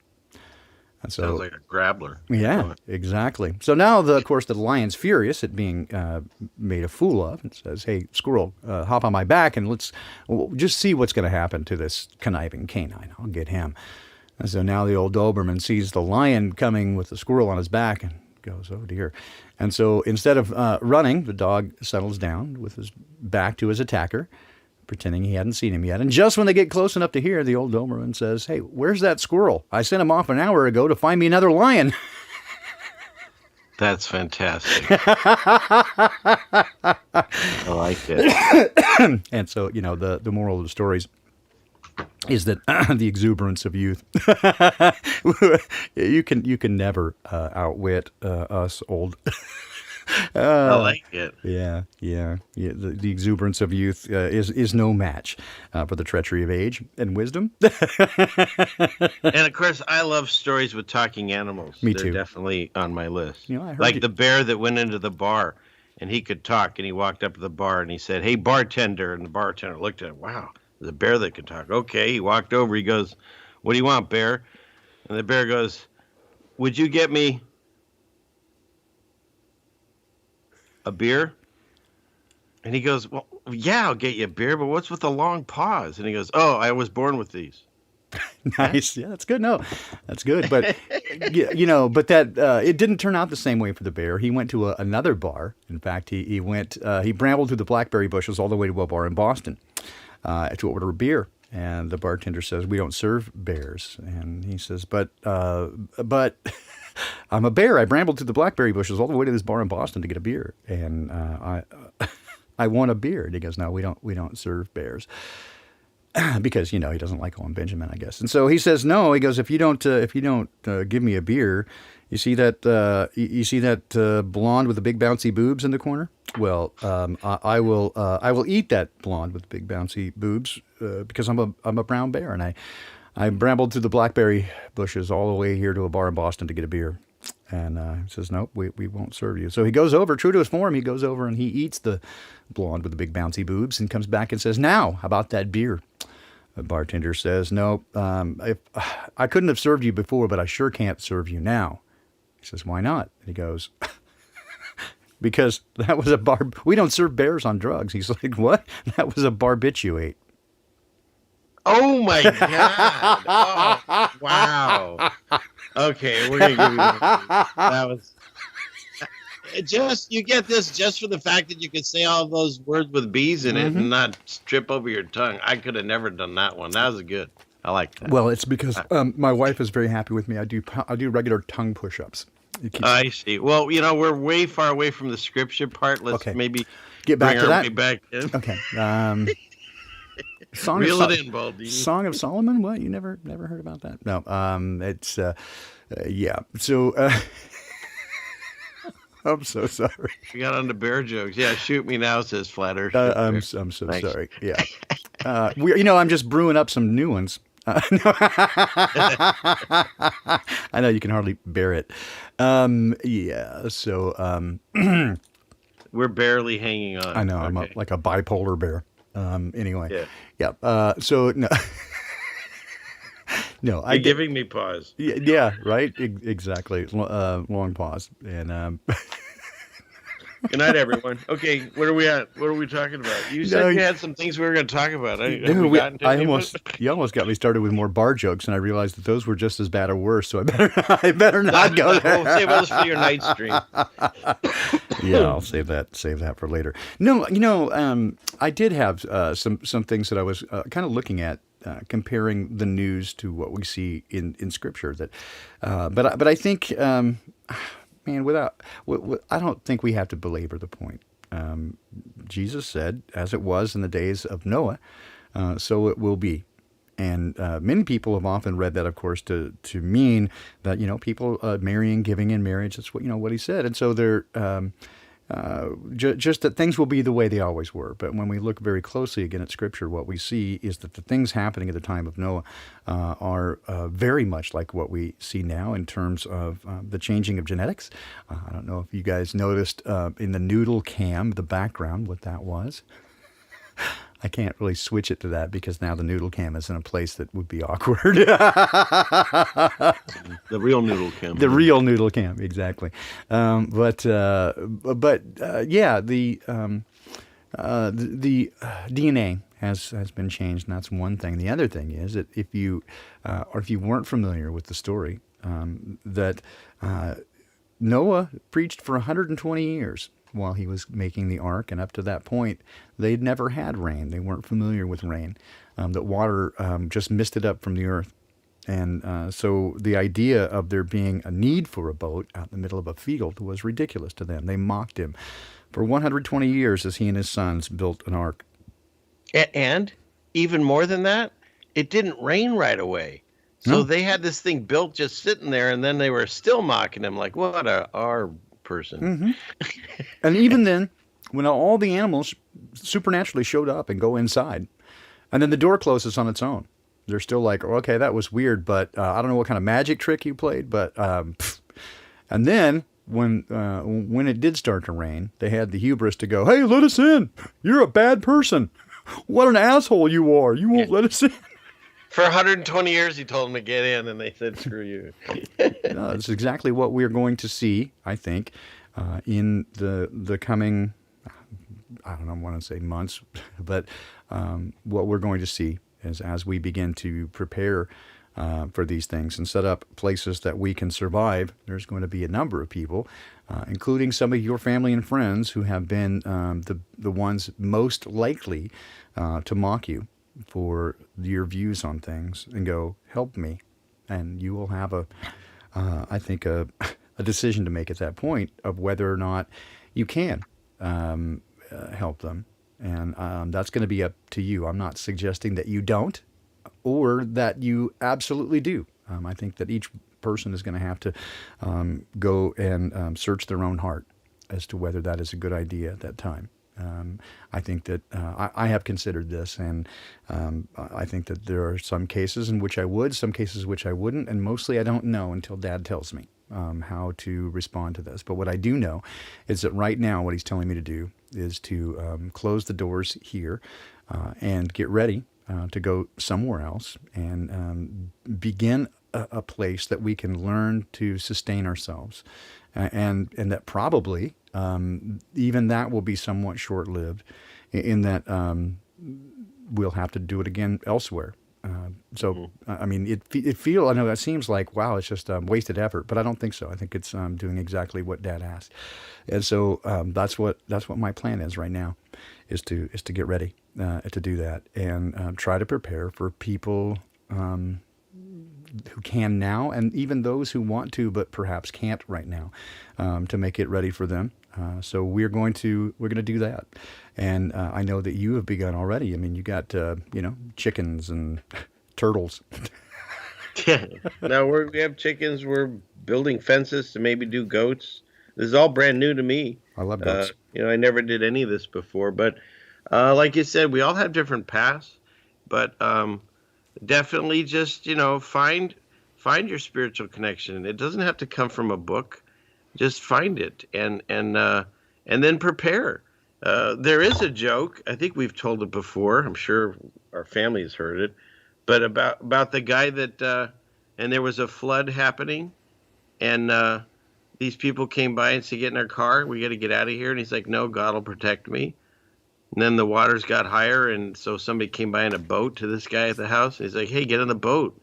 And so, sounds like a grabbler. Yeah, exactly. So now, of course, the lion's furious at being made a fool of and says, hey, squirrel, hop on my back and let's just see what's going to happen to this conniving canine. I'll get him. And so now the old Doberman sees the lion coming with the squirrel on his back and goes, oh, dear. And so instead of running, the dog settles down with his back to his attacker, pretending he hadn't seen him yet. And just when they get close enough to hear, the old Doberman says, hey, where's that squirrel? I sent him off an hour ago to find me another lion. That's fantastic. I like it. And so, the moral of the stories is that the exuberance of youth, you can never outwit us old. I like it. Yeah. The exuberance of youth is no match for the treachery of age and wisdom. And of course, I love stories with talking animals. Me They're too. definitely on my list. I heard Like the bear that went into the bar and he could talk, and he walked up to the bar and he said, hey, bartender. And the bartender looked at him. Wow, there's a bear that can talk. Okay. He walked over. He goes, what do you want, bear? And the bear goes, would you get me a beer? And he goes, well, yeah, I'll get you a beer, but what's with the long pause? And he goes, oh, I was born with these. Nice. Yeah, that's good. No, that's good. But, but that it didn't turn out the same way for the bear. He went to another bar. In fact, he brambled through the blackberry bushes all the way to a bar in Boston to order a beer. And the bartender says, we don't serve bears. And he says, but I'm a bear. I brambled through the blackberry bushes all the way to this bar in Boston to get a beer. And I want a beer. And he goes, no, we don't serve bears. Because he doesn't like Owen Benjamin, I guess, and so he says no. He goes, if you don't give me a beer, you see that blonde with the big bouncy boobs in the corner. Well, I will eat that blonde with the big bouncy boobs because I'm a brown bear, and I brambled through the blackberry bushes all the way here to a bar in Boston to get a beer. And he says, nope, we won't serve you. So he goes over, true to his form, he goes over and he eats the blonde with the big bouncy boobs and comes back and says, now, how about that beer? The bartender says, no, I couldn't have served you before, but I sure can't serve you now. He says, why not? And he goes, because that was a we don't serve bears on drugs. He's like, what? That was a barbiturate. Oh, my God. Oh, wow. Okay, we're going to give you that. That was... You get this just for the fact that you could say all those words with B's in it and not trip over your tongue. I could have never done that one. That was good. I like that. Well, it's because my wife is very happy with me. I do regular tongue push-ups. I see. Well, we're way far away from the scripture part. Let's maybe get back to that. Way back in. Okay. Reel it in, Baldini. Song of Solomon? What? You never heard about that? No. It's yeah. So. I'm so sorry. We got on the bear jokes. Yeah, shoot me now, says Flat Earth. I'm so Thanks. Sorry. Yeah. I'm just brewing up some new ones. I know you can hardly bear it. Yeah. So we're barely hanging on. I know. Okay. I'm like a bipolar bear. Anyway. Yeah. So no. No, You're giving me pause. Yeah, right. Exactly. Long pause. And good night, everyone. Okay, where are we at? What are we talking about? You said you had some things we were going to talk about. You almost got me started with more bar jokes, and I realized that those were just as bad or worse. So I better not go there. Save those for your night stream. Yeah, I'll save that for later. No, I did have some things that I was kind of looking at. Comparing the news to what we see in Scripture, but I think, man, I don't think we have to belabor the point Jesus said, as it was in the days of Noah, so it will be. And many people have often read that, of course, to mean that, people marrying, giving in marriage. That's what he said. And so they're just that things will be the way they always were. But when we look very closely again at Scripture, what we see is that the things happening at the time of Noah are very much like what we see now in terms of the changing of genetics. I don't know if you guys noticed in the noodle cam, the background, what that was. I can't really switch it to that because now the noodle cam is in a place that would be awkward. The real noodle cam. The real noodle cam, exactly. But yeah, the DNA has been changed, and that's one thing. The other thing is that if you weren't familiar with the story, that Noah preached for 120 years while he was making the ark, and up to that point, they'd never had rain. They weren't familiar with rain. That water just misted up from the earth. And so the idea of there being a need for a boat out in the middle of a field was ridiculous to them. They mocked him for 120 years as he and his sons built an ark. And even more than that, it didn't rain right away. So they had this thing built just sitting there, and then they were still mocking him like, what our person. Mm-hmm. And even then, when all the animals supernaturally showed up and go inside, and then the door closes on its own, they're still like, okay, that was weird, but I don't know what kind of magic trick you played, but and then when it did start to rain, they had the hubris to go, hey, let us in. You're a bad person. What an asshole you are. You won't let us in. For 120 years, he told them to get in, and they said, screw you. No, it's exactly what we're going to see, I think, in the coming, I don't know, I want to say months, but what we're going to see is as we begin to prepare for these things and set up places that we can survive, there's going to be a number of people, including some of your family and friends who have been the ones most likely to mock you for your views on things and go, help me. And you will have I think a decision to make at that point of whether or not you can help them. And that's going to be up to you. I'm not suggesting that you don't or that you absolutely do. I think that each person is going to have to go and search their own heart as to whether that is a good idea at that time. I think that I have considered this, and I think that there are some cases in which I would, some cases which I wouldn't, and mostly I don't know until Dad tells me how to respond to this. But what I do know is that right now what he's telling me to do is to close the doors here and get ready to go somewhere else and begin a place that we can learn to sustain ourselves. And that probably even that will be somewhat short-lived in that we'll have to do it again elsewhere. I mean, I know that seems like, wow, it's just wasted effort, but I don't think so. I think it's doing exactly what Dad asked. And so that's what my plan is right now, is to get ready to do that and try to prepare for people who can now, and even those who want to but perhaps can't right now, to make it ready for them. So we're going to do that, and I know that you have begun already. I mean, you got chickens and turtles. Yeah. Now we have chickens. We're building fences to maybe do goats. This is all brand new to me. I love goats. I never did any of this before, but like you said, we all have different paths, but definitely just find your spiritual connection. It doesn't have to come from a book. Just find it and then prepare. There is a joke. I think we've told it before. I'm sure our family has heard it, but about the guy that and there was a flood happening, and these people came by and said, "Get in our car. We got to get out of here." And he's like, "No, God will protect me." And then the waters got higher, and so somebody came by in a boat to this guy at the house. And he's like, "Hey, get in the boat.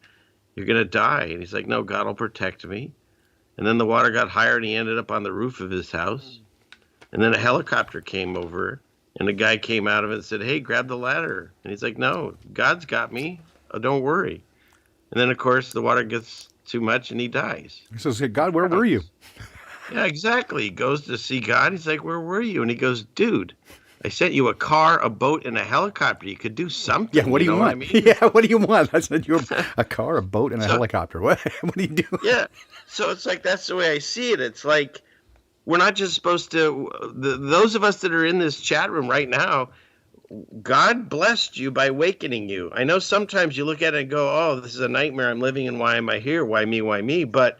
You're going to die." And he's like, "No, God will protect me." And then the water got higher, and he ended up on the roof of his house. And then a helicopter came over, and a guy came out of it and said, "Hey, grab the ladder." And he's like, "No, God's got me. Oh, don't worry." And then, of course, the water gets too much, and he dies. He says, "God, where were you?" Yeah, exactly. He goes to see God. He's like, "Where were you?" And he goes, "Dude, I sent you a car, a boat, and a helicopter. You could do Yeah, something. what You do you know what I want? mean?" Yeah, what do you want? I said you a car, a boat, and a So, helicopter. What do you do? yeah. So it's like that's the way I see it. It's like we're not just supposed to. Those of us that are in this chat room right now, God blessed you by awakening you. I know sometimes you look at it and go, "Oh, this is a nightmare I'm living in. Why am I here? Why me? Why me?" But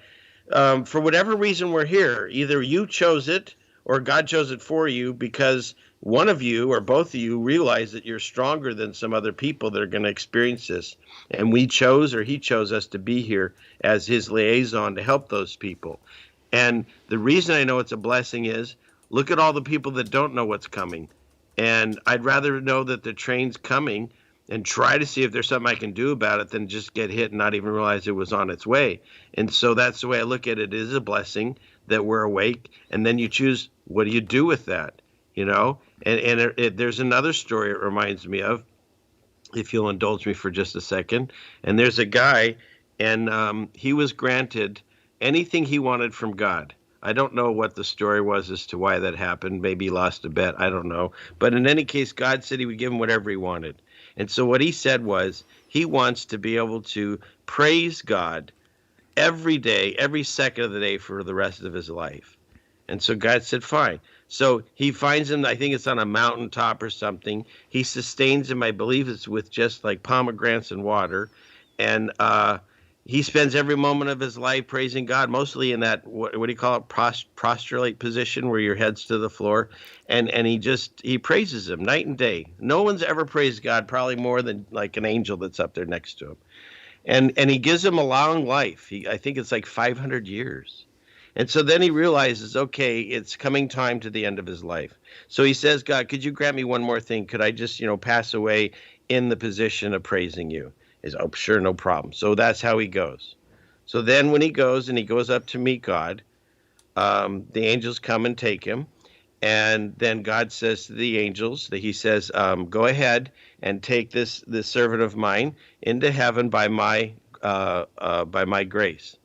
for whatever reason we're here, either you chose it or God chose it for you because one of you or both of you realize that you're stronger than some other people that are going to experience this. And we chose or he chose us to be here as his liaison to help those people. And the reason I know it's a blessing is look at all the people that don't know what's coming. And I'd rather know that the train's coming and try to see if there's something I can do about it than just get hit and not even realize it was on its way. And so that's the way I look at it. It is a blessing that we're awake. And then you choose, what do you do with that? You know, and there's another story it reminds me of, if you'll indulge me for just a second. And there's a guy, and he was granted anything he wanted from God. I don't know what the story was as to why that happened. Maybe he lost a bet. I don't know. But in any case, God said he would give him whatever he wanted. And so what he said was he wants to be able to praise God every day, every second of the day for the rest of his life. And so God said, fine. So he finds him, I think it's on a mountaintop or something. He sustains him, I believe it's with just like pomegranates and water. And he spends every moment of his life praising God, mostly in that, what do you call it, prostrate position where your head's to the floor. And he praises him night and day. No one's ever praised God, probably more than like an angel that's up there next to him. And he gives him a long life. I think it's like 500 years. And so then he realizes, okay, it's coming time to the end of his life. So he says, God, could you grant me one more thing? Could I just, pass away in the position of praising you? He's, oh, sure, no problem. So that's how he goes. So then when he goes up to meet God, the angels come and take him. And then God says to the angels that he says, go ahead and take this servant of mine into heaven by my grace.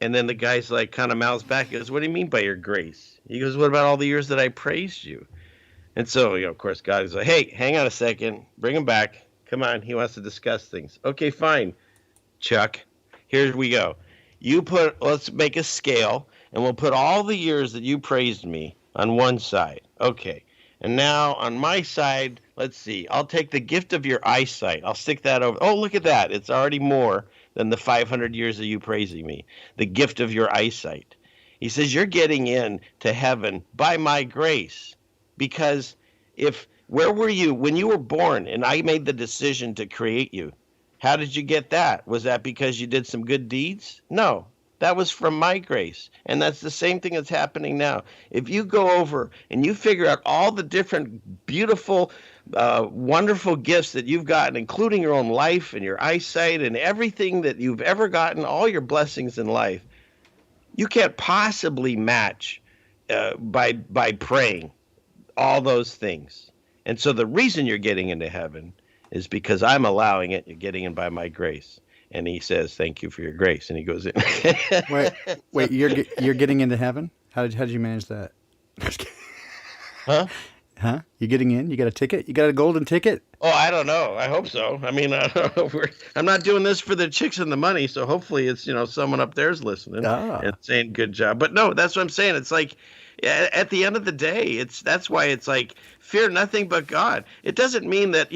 And then the guy's like kind of mouths back. He goes, what do you mean by your grace? He goes, what about all the years that I praised you? And so, of course, God is like, hey, hang on a second. Bring him back. Come on. He wants to discuss things. Okay, fine, Chuck. Here we go. Let's make a scale, and we'll put all the years that you praised me on one side. Okay. And now on my side, let's see. I'll take the gift of your eyesight. I'll stick that over. Oh, look at that. It's already more than the 500 years of you praising me. The gift of your eyesight. He says, you're getting in to heaven by my grace. Because where were you when you were born and I made the decision to create you? How did you get that? Was that because you did some good deeds? No, that was from my grace. And that's the same thing that's happening now. If you go over and you figure out all the different beautiful, wonderful gifts that you've gotten, including your own life and your eyesight and everything that you've ever gotten, all your blessings in life, you can't possibly match by praying all those things. And so the reason you're getting into heaven is because I'm allowing it. You're getting in by my grace. And he says, thank you for your grace. And he goes in. Wait, you're getting into heaven? How did you manage that? Huh? Huh? You getting in? You got a ticket? You got a golden ticket? Oh, I don't know. I hope so. I mean, I don't know. I'm not doing this for the chicks and the money. So hopefully it's, someone up there's listening and saying good job. But no, that's what I'm saying. It's like, at the end of the day, that's why it's like fear nothing but God. It doesn't mean that,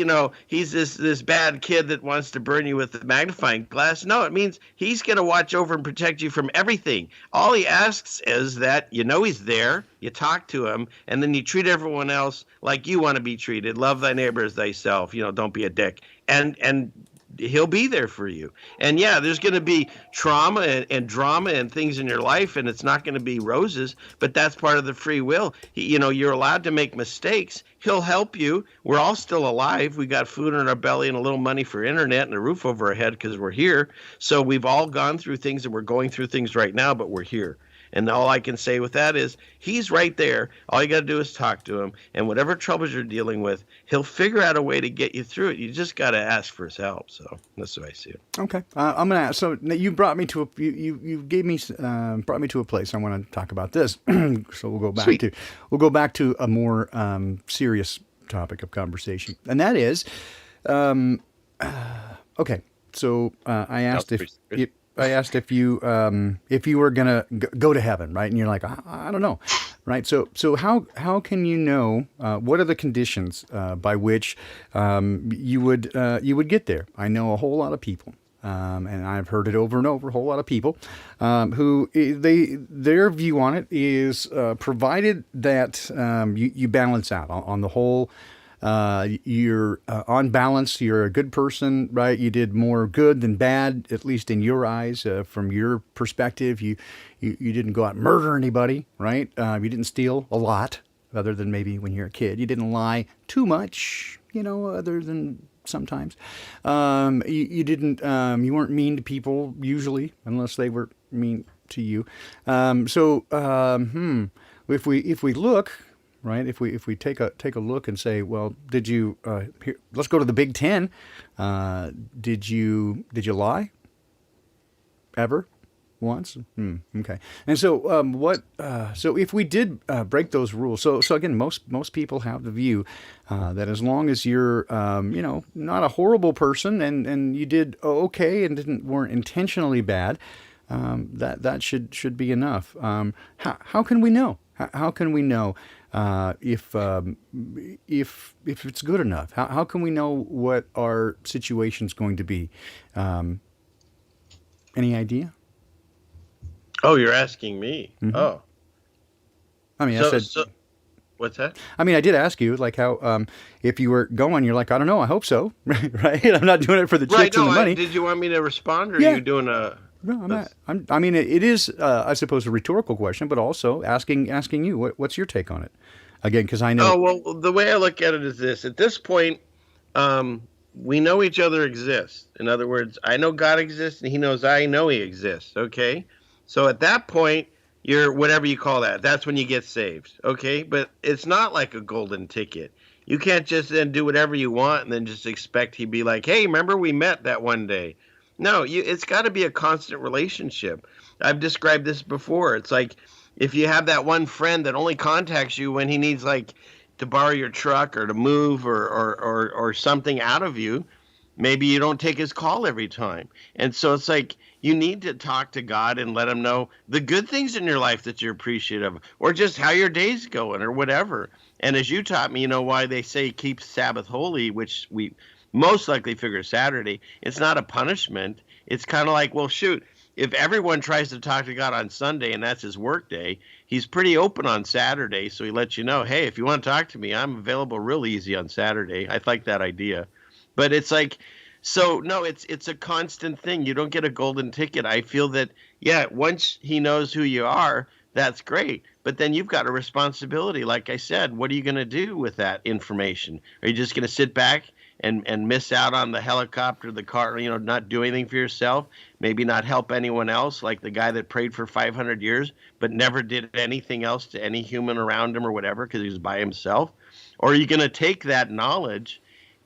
he's this bad kid that wants to burn you with a magnifying glass. No, it means he's going to watch over and protect you from everything. All he asks is that, he's there, you talk to him, and then you treat everyone else like you want to be treated. Love thy neighbor as thyself. Don't be a dick. And he'll be there for you. And yeah, there's going to be trauma and drama and things in your life, and it's not going to be roses, but that's part of the free will. You're allowed to make mistakes. He'll help you. We're all still alive. We got food in our belly and a little money for internet and a roof over our head because we're here. So we've all gone through things, and we're going through things right now, but we're here. And all I can say with that is he's right there. All you got to do is talk to him. And whatever troubles you're dealing with, he'll figure out a way to get you through it. You just got to ask for his help. So that's the way I see it. Okay, I'm gonna. So you brought me to a you gave me brought me to a place I want to talk about this. So Sweet. we'll go back to a more serious topic of conversation, and that is okay. So I asked if you were gonna go to heaven, right? And you're like, I don't know, right? So how can you know what are the conditions by which you would get there? I know a whole lot of people. And I've heard it over and over. A whole lot of people who their view on it is provided that you balance out on the whole. You're on balance. You're a good person, right? You did more good than bad, at least in your eyes, from your perspective. You didn't go out and murder anybody, right? You didn't steal a lot, other than maybe when you're a kid. You didn't lie too much, other than sometimes. You didn't. You weren't mean to people usually, unless they were mean to you. If we look. Right. If we take a look and say, well, did you? Here, let's go to the Big Ten. Did you lie? Ever? Once? Okay. And so So if we did break those rules, so again, most people have the view that as long as you're not a horrible person and you did okay and weren't intentionally bad, that should be enough. How can we know? How can we know if it's good enough? How can we know what our situation's going to be? Any idea? Oh, you're asking me. Mm-hmm. Oh, I mean, what's that? I mean, I did ask you, like, how if you were going, you're like, I don't know, I hope so, right? I'm not doing it for the chicks and the money. Did you want me to respond, or Yeah. are you doing a? No, I'm not. I mean, it is, I suppose, a rhetorical question, but also asking you, what's your take on it? Again, because I know. Oh, well, the way I look at it is this: at this point, we know each other exists. In other words, I know God exists, and He knows I know He exists. Okay, so at that point, you're whatever you call that. That's when you get saved. Okay, but it's not like a golden ticket. You can't just then do whatever you want and then just expect He'd be like, "Hey, remember we met that one day." No, it's got to be a constant relationship. I've described this before. It's like if you have that one friend that only contacts you when he needs like to borrow your truck or to move or something out of you, maybe you don't take his call every time. And so it's like you need to talk to God and let him know the good things in your life that you're appreciative of, or just how your day's going or whatever. And as you taught me, why they say keep Sabbath holy, which we most likely figure Saturday, it's not a punishment. It's kind of like, well, shoot, if everyone tries to talk to God on Sunday and that's his work day, he's pretty open on Saturday. So he lets you know, hey, if you want to talk to me, I'm available real easy on Saturday. I like that idea. But it's like, so no, it's a constant thing. You don't get a golden ticket. I feel that, yeah, once he knows who you are, that's great. But then you've got a responsibility. Like I said, what are you going to do with that information? Are you just going to sit back and miss out on the helicopter, the car, not do anything for yourself, maybe not help anyone else, like the guy that prayed for 500 years, but never did anything else to any human around him or whatever because he was by himself? Or are you going to take that knowledge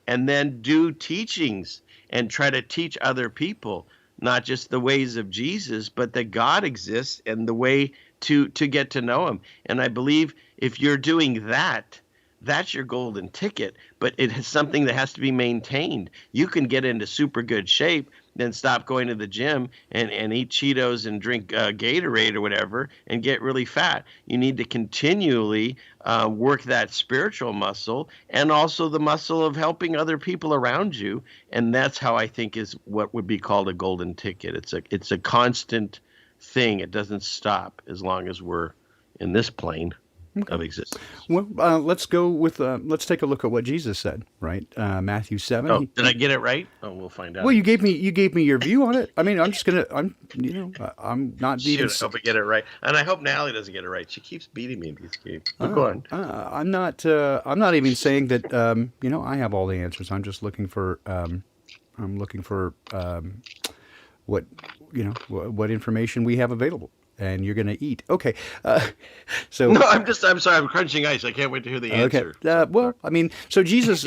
and then do teachings and try to teach other people, not just the ways of Jesus, but that God exists and the way to get to know him? And I believe if you're doing that, that's your golden ticket, but it is something that has to be maintained. You can get into super good shape, then stop going to the gym and eat Cheetos and drink Gatorade or whatever and get really fat. You need to continually work that spiritual muscle and also the muscle of helping other people around you. And that's how I think is what would be called a golden ticket. It's a constant thing. It doesn't stop as long as we're in this plane of existence. Well, let's go with let's take a look at what Jesus said, right? Matthew 7. Oh, did I get it right? Oh, we'll find out. Well, you gave me your view on it. I mean, I'm not even. Shoot, I hope I get it right, and I hope Natalie doesn't get it right. She keeps beating me in these games. Go on. I'm not even saying that. I have all the answers. I'm just looking for. I'm looking for what what information we have available and you're going to eat. Okay. So No, I'm sorry. I'm crunching ice. I can't wait to hear the Okay. answer. So, sorry. Well, I mean, so Jesus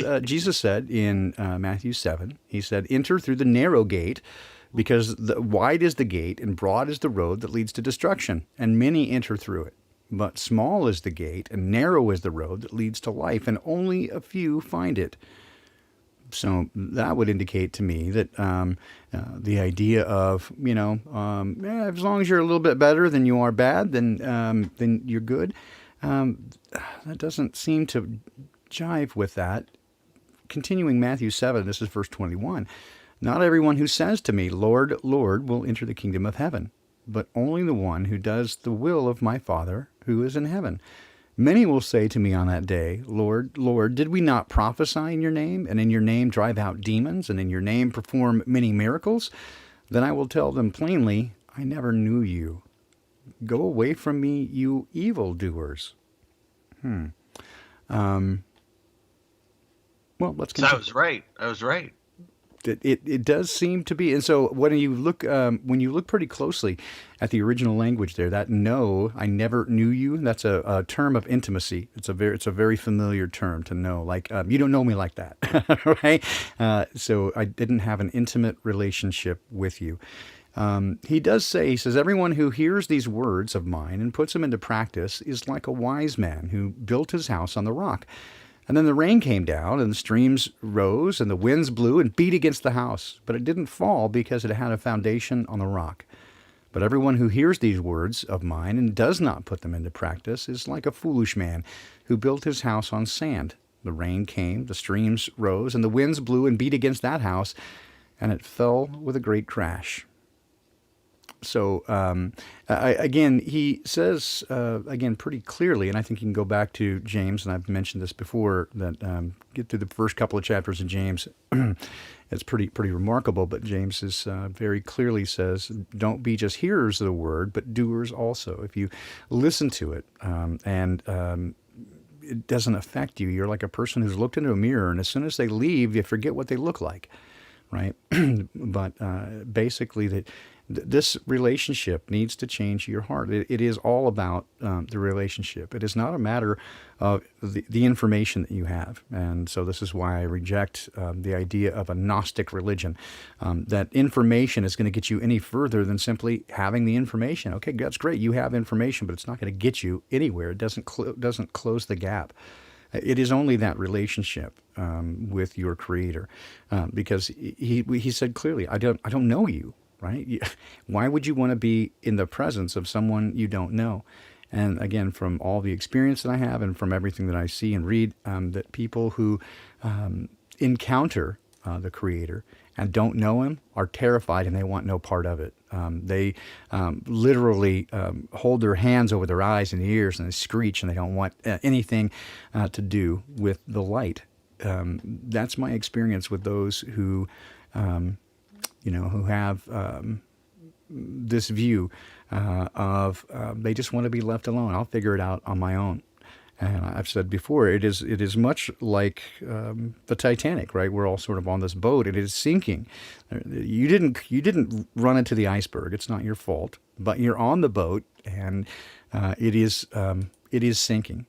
said in Matthew 7, he said, "Enter through the narrow gate, because wide is the gate and broad is the road that leads to destruction, and many enter through it. But small is the gate and narrow is the road that leads to life, and only a few find it." So that would indicate to me that the idea of, as long as you're a little bit better than you are bad, then you're good. That doesn't seem to jive with that. Continuing Matthew 7, this is verse 21. "Not everyone who says to me, 'Lord, Lord,' will enter the kingdom of heaven, but only the one who does the will of my Father who is in heaven. Many will say to me on that day, 'Lord, Lord, did we not prophesy in your name, and in your name drive out demons, and in your name perform many miracles?' Then I will tell them plainly, 'I never knew you. Go away from me, you evildoers.'" Well, let's So I continue. was right. I was right. It does seem to be, and so when you look pretty closely at the original language there, that "no, I never knew you," that's a term of intimacy. It's a very familiar term to know, like you don't know me like that, right? So I didn't have an intimate relationship with you. He does say, he says, "Everyone who hears these words of mine and puts them into practice is like a wise man who built his house on the rock. And then the rain came down, and the streams rose, and the winds blew and beat against the house. But it didn't fall because it had a foundation on the rock. But everyone who hears these words of mine and does not put them into practice is like a foolish man who built his house on sand. The rain came, the streams rose, and the winds blew and beat against that house, and it fell with a great crash." So again, he says again pretty clearly, and I think you can go back to James, and I've mentioned this before, that get through the first couple of chapters of James. It's pretty remarkable. But James is very clearly says, "Don't be just hearers of the word, but doers also." If you listen to it and it doesn't affect you, you're like a person who's looked into a mirror, and as soon as they leave, you forget what they look like, right? But basically, that this relationship needs to change your heart. It is all about the relationship. It is not a matter of the information that you have. And so this is why I reject the idea of a Gnostic religion, that information is going to get you any further than simply having the information. Okay, that's great. You have information, but it's not going to get you anywhere. It doesn't close the gap. It is only that relationship with your Creator, because he said clearly, I don't know you, right? Why would you want to be in the presence of someone you don't know? And again, from all the experience that I have and from everything that I see and read, that people who encounter the Creator and don't know Him are terrified, and they want no part of it. They literally hold their hands over their eyes and ears, and they screech, and they don't want anything to do with the light. That's my experience with those who, who have this view of they just want to be left alone. I'll figure it out on my own. And I've said before, it is much like the Titanic, right? We're all sort of on this boat. It is sinking. You didn't run into the iceberg. It's not your fault. But you're on the boat, and it is sinking.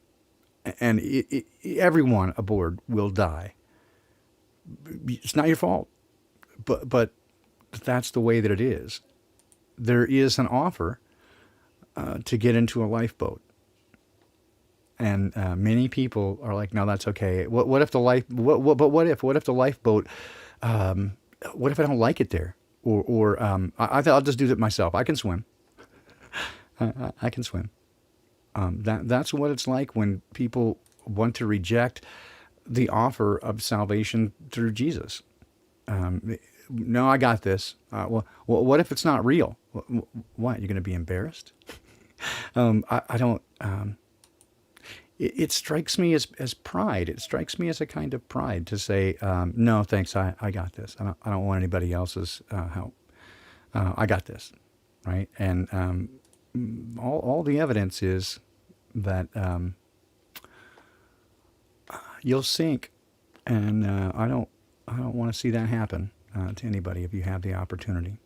And everyone aboard will die. It's not your fault. But that's the way that it is. There is an offer to get into a lifeboat. And many people are like, "No, that's okay. What if the what if the lifeboat? What if I don't like it there? Or I'll just do that myself. I can swim. I can swim." That's what it's like when people want to reject the offer of salvation through Jesus. No, I got this. Well, what if it's not real? What, you're going to be embarrassed? I don't. It strikes me as pride. It strikes me as a kind of pride to say, "No, thanks. I got this. I don't want anybody else's help. I got this," right? And all the evidence is that you'll sink, and I don't want to see that happen to anybody if you have the opportunity.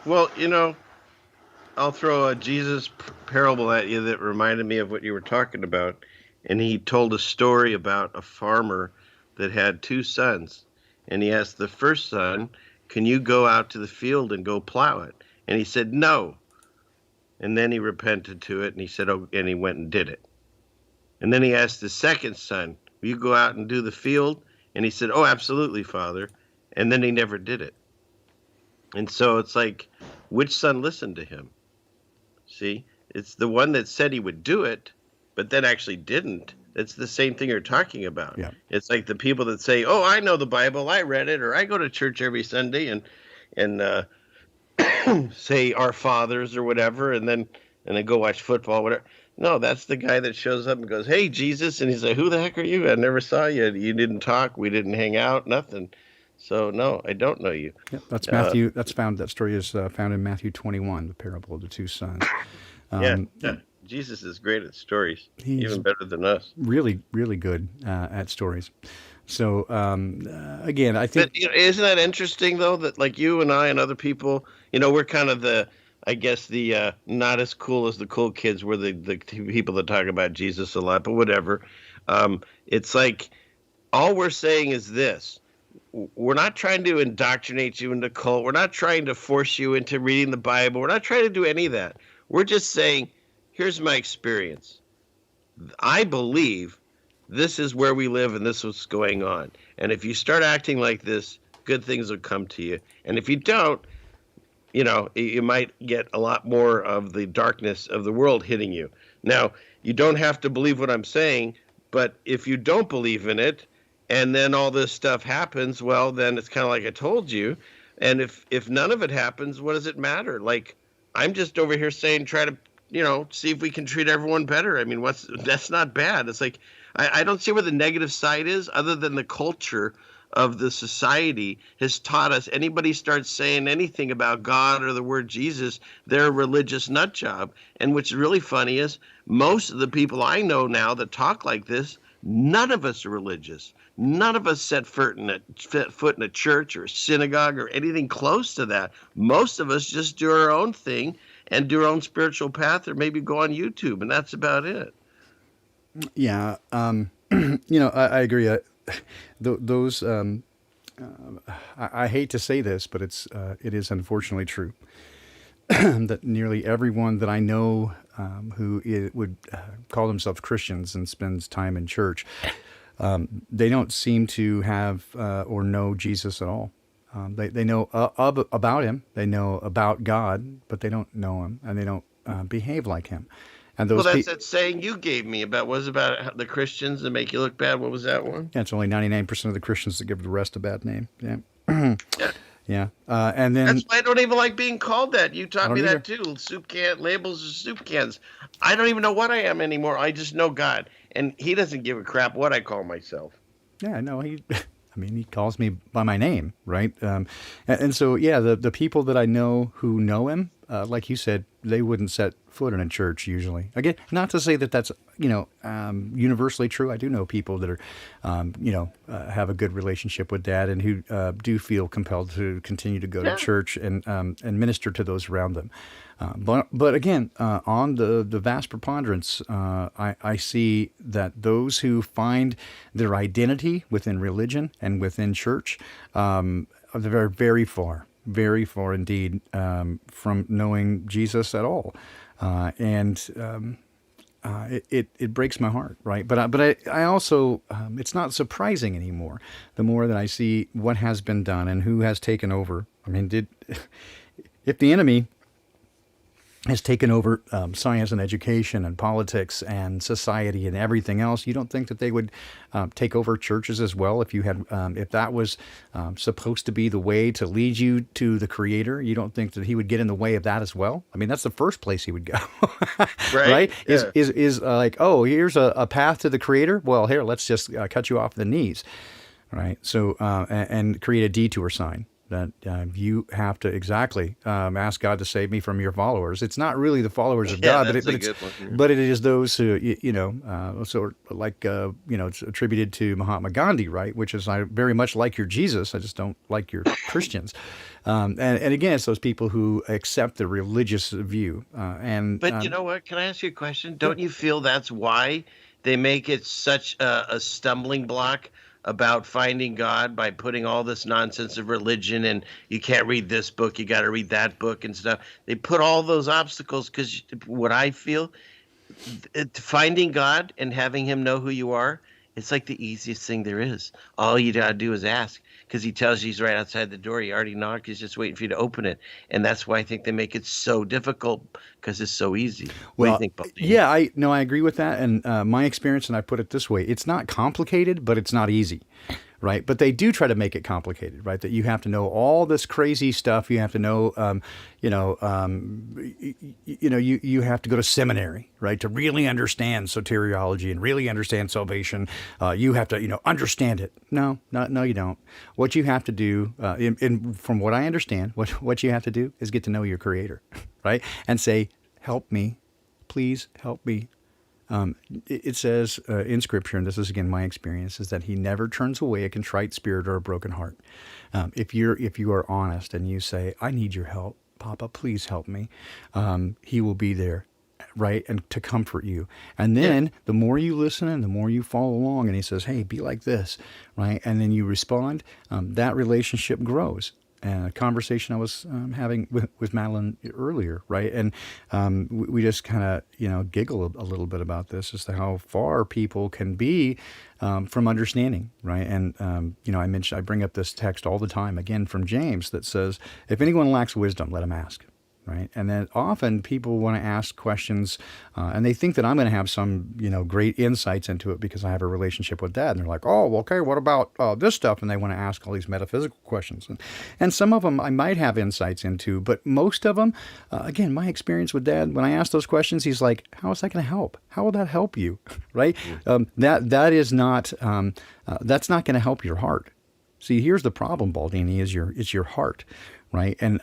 Well, I'll throw a Jesus parable at you that reminded me of what you were talking about. And he told a story about a farmer that had two sons. And he asked the first son, "Can you go out to the field and go plow it?" And he said, "No." And then he repented to it and he said, "Oh," and he went and did it. And then he asked the second son, "Will you go out and do the field?" And he said, "Oh, absolutely, father." And then he never did it. And so it's like, which son listened to him? See, it's the one that said he would do it, but then actually didn't. It's the same thing you're talking about. Yeah. It's like the people that say, "Oh, I know the Bible, I read it, or I go to church every Sunday," and say "Our Fathers" or whatever, and then go watch football, whatever. No, that's the guy that shows up and goes, "Hey, Jesus," and he's like, "Who the heck are you? I never saw you. You didn't talk. We didn't hang out. Nothing. So no, I don't know you." Yep, that's Matthew. That story is found in Matthew 21, the parable of the two sons. Yeah, Jesus is great at stories, He's even better than us. really, really good at stories. So again, I think But isn't that interesting though? That like you and I and other people, we're kind of I guess the not as cool as the cool kids. We're the people that talk about Jesus a lot, but whatever. It's like all we're saying is this: we're not trying to indoctrinate you into cult. We're not trying to force you into reading the Bible. We're not trying to do any of that. We're just saying, here's my experience. I believe this is where we live and this is what's going on. And if you start acting like this, good things will come to you. And if you don't, you might get a lot more of the darkness of the world hitting you. Now, you don't have to believe what I'm saying, but if you don't believe in it, and then all this stuff happens, well, then it's kind of like I told you. And if none of it happens, what does it matter? Like, I'm just over here saying, try to, see if we can treat everyone better. I mean, that's not bad. It's like, I don't see where the negative side is, other than the culture of the society has taught us anybody starts saying anything about God or the word Jesus, they're a religious nut job. And what's really funny is most of the people I know now that talk like this, none of us are religious. None of us set foot in a church or a synagogue or anything close to that. Most of us just do our own thing and do our own spiritual path, or maybe go on YouTube, and that's about it. Yeah, I agree. Those I hate to say this, but it is unfortunately true that nearly everyone that I know would call themselves Christians and spends time in church, they don't seem to have or know Jesus at all. They know about him, they know about God, but they don't know him, and they don't behave like him. And Well, that's that saying you gave me about the Christians that make you look bad. What was that one? Yeah, it's only 99% of the Christians that give the rest a bad name. Yeah. Yeah. Yeah. And then That's why I don't even like being called that. You taught me either. that too. Soup can labels are soup cans. I don't even know what I am anymore. I just know God, and He doesn't give a crap what I call myself. Yeah, no, he calls me by my name, right? And so, yeah, the people that I know who know him, like you said, they wouldn't set foot in a church usually. Again, not to say that that's, universally true. I do know people that are, have a good relationship with Dad and who do feel compelled to continue to go to church and minister to those around them. But again, on the vast preponderance, I see that those who find their identity within religion and within church are very far indeed from knowing Jesus at all, and it breaks my heart, right? But I also it's not surprising anymore. The more that I see what has been done and who has taken over. I mean, if the enemy has taken over science and education and politics and society and everything else, you don't think that they would take over churches as well if you had if that was supposed to be the way to lead you to the Creator? You don't think that He would get in the way of that as well? I mean, that's the first place He would go, right? Yeah. Is like, oh, here's a path to the Creator. Well, here, let's just cut you off the knees, right? So and create a detour sign. that you have to ask God to save me from your followers. It's not really the followers of Yeah, God, that's a good one. Yeah. but it is those who, sort of like, it's attributed to Mahatma Gandhi, right? Which is, I very much like your Jesus. I just don't like your Christians. And again, it's those people who accept the religious view. But you know what? Can I ask you a question? Yeah. Don't you feel that's why they make it such a stumbling block about finding God by putting all this nonsense of religion and you can't read this book, you got to read that book and stuff. They put all those obstacles because what I feel, finding God and having him know who you are, it's like the easiest thing there is. All you got to do is ask because he tells you he's right outside the door. He already knocked. He's just waiting for you to open it. And that's why I think they make it so difficult because it's so easy. What do you Well, think, Baldini? yeah, I agree with that. And my experience, and I put it this way, it's not complicated, but it's not easy, right? But they do try to make it complicated, right? That you have to know all this crazy stuff. You have to know, you have to go to seminary, right, to really understand soteriology and really understand salvation. You have to, understand it. No, you don't. What you have to do, from what I understand, what you have to do is get to know your Creator, right, and say, help me, please help me. It says in Scripture, and this is again my experience, is that He never turns away a contrite spirit or a broken heart. If you are honest and you say, I need your help, Papa, please help me, He will be there, right, and to comfort you. And then the more you listen and the more you follow along, and He says, hey, be like this, right, and then you respond, that relationship grows. And a conversation I was having with Madeline earlier, right? And we just kind of, giggle a little bit about this as to how far people can be from understanding, right? And, I bring up this text all the time, again, from James, that says, if anyone lacks wisdom, let him ask. Right. And then often people want to ask questions and they think that I'm going to have some, great insights into it because I have a relationship with Dad. And they're like, oh, okay, what about this stuff? And they want to ask all these metaphysical questions. And some of them I might have insights into, but most of them, again, my experience with Dad, when I ask those questions, he's like, how is that going to help? How will that help you? Right. That is not, that's not going to help your heart. See, here's the problem, Baldini, is your heart. Right. And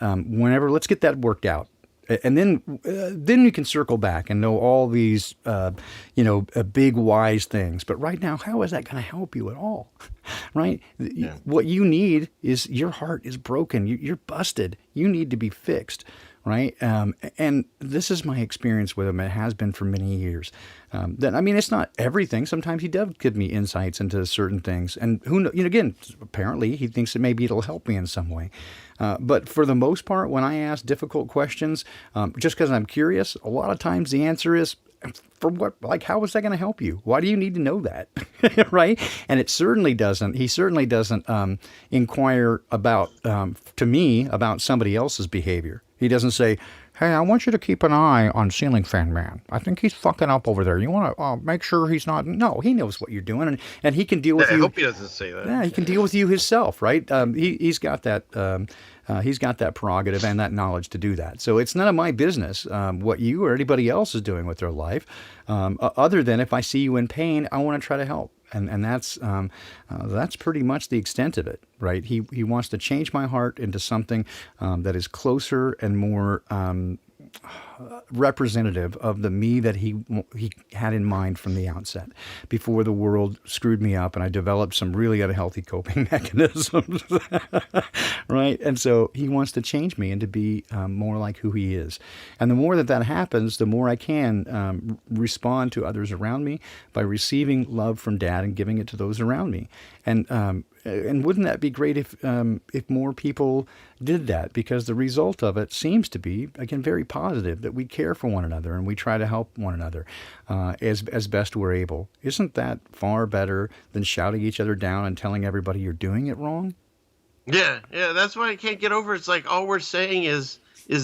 let's get that worked out. And then you can circle back and know all these, big wise things. But right now, how is that going to help you at all? Right. Yeah. What you need is your heart is broken. You're busted. You need to be fixed. Right. And this is my experience with him. It has been for many years. It's not everything. Sometimes he does give me insights into certain things. And who knows, again, apparently he thinks that maybe it'll help me in some way. But for the most part, when I ask difficult questions, just because I'm curious, a lot of times the answer is, for what? Like, how is that going to help you? Why do you need to know that? Right? And he certainly doesn't inquire to me about somebody else's behavior. He doesn't say, hey, I want you to keep an eye on Ceiling Fan Man. I think he's fucking up over there. You want to make sure he's not. No, he knows what you're doing, and he can deal with you. I hope he doesn't say that. Yeah, he can deal with you himself, right? He's got that. He's got that prerogative and that knowledge to do that. So it's none of my business what you or anybody else is doing with their life, other than if I see you in pain, I want to try to help. And that's pretty much the extent of it, right? He wants to change my heart into something that is closer and more representative of the me that he had in mind from the outset, before the world screwed me up and I developed some really unhealthy coping mechanisms, right? And so he wants to change me and to be more like who he is. And the more that happens, the more I can respond to others around me by receiving love from Dad and giving it to those around me. And wouldn't that be great if more people did that? Because the result of it seems to be, again, very positive, that we care for one another and we try to help one another as best we're able. Isn't that far better than shouting each other down and telling everybody you're doing it wrong? Yeah, that's why I can't get over. It's like all we're saying is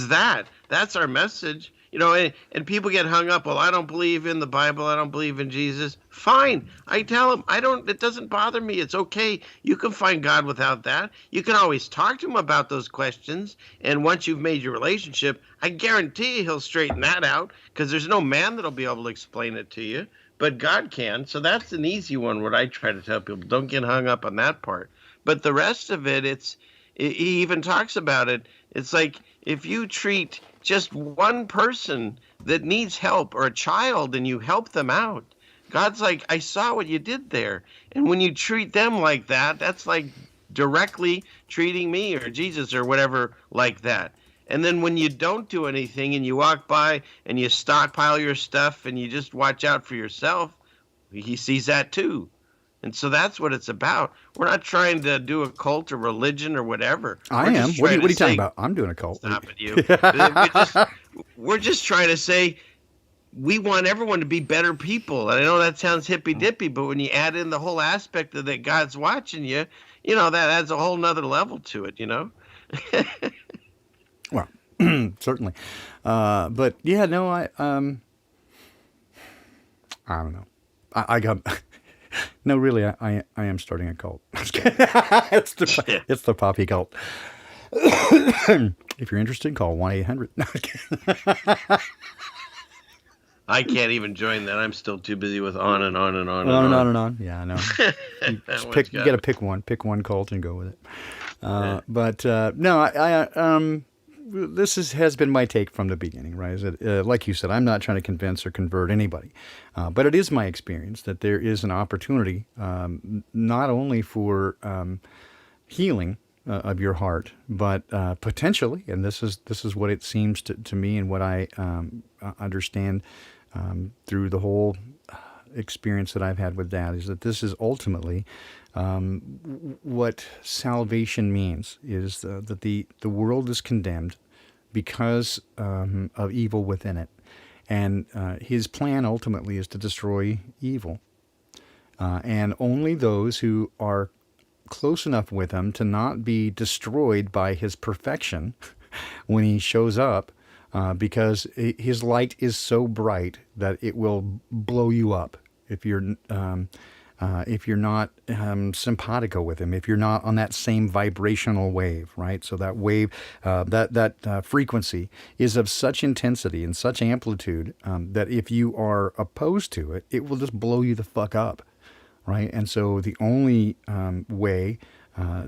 that's our message. And people get hung up. Well, I don't believe in the Bible. I don't believe in Jesus. Fine. I tell them, it doesn't bother me. It's okay. You can find God without that. You can always talk to him about those questions. And once you've made your relationship, I guarantee you he'll straighten that out, because there's no man that'll be able to explain it to you, but God can. So that's an easy one, what I try to tell people. Don't get hung up on that part. But the rest of it, He even talks about it. It's like if you treat just one person that needs help or a child and you help them out, God's like, I saw what you did there. And when you treat them like that, that's like directly treating me or Jesus or whatever like that. And then when you don't do anything and you walk by and you stockpile your stuff and you just watch out for yourself, he sees that too. And so that's what it's about. We're not trying to do a cult or religion or whatever. I We're am. just What are trying you to talking say, about? I'm doing a cult. stop it, you. We're just trying to say we want everyone to be better people. And I know that sounds hippy dippy, but when you add in the whole aspect of that God's watching you, that adds a whole nother level to it, Well, certainly. But yeah, no, I don't know. I got no, really. I am starting a cult. It's the poppy cult. If you're interested, call 1-800. I can't even join that. I'm still too busy with on and on and on and On and on. on and on. Yeah, I know. You got to pick one. Pick one cult and go with it. But no, this has been my take from the beginning, right? Is that, like you said, I'm not trying to convince or convert anybody, but it is my experience that there is an opportunity, not only for healing of your heart, but potentially, and this is what it seems to me and what I understand through the whole experience that I've had with Dad, is that this is ultimately what salvation means, is that the world is condemned because of evil within it. And his plan ultimately is to destroy evil. And only those who are close enough with him to not be destroyed by his perfection when he shows up, because his light is so bright that it will blow you up if you're not simpatico with him, if you're not on that same vibrational wave, right? So that wave, that frequency is of such intensity and such amplitude that if you are opposed to it, it will just blow you the fuck up, right? And so the only way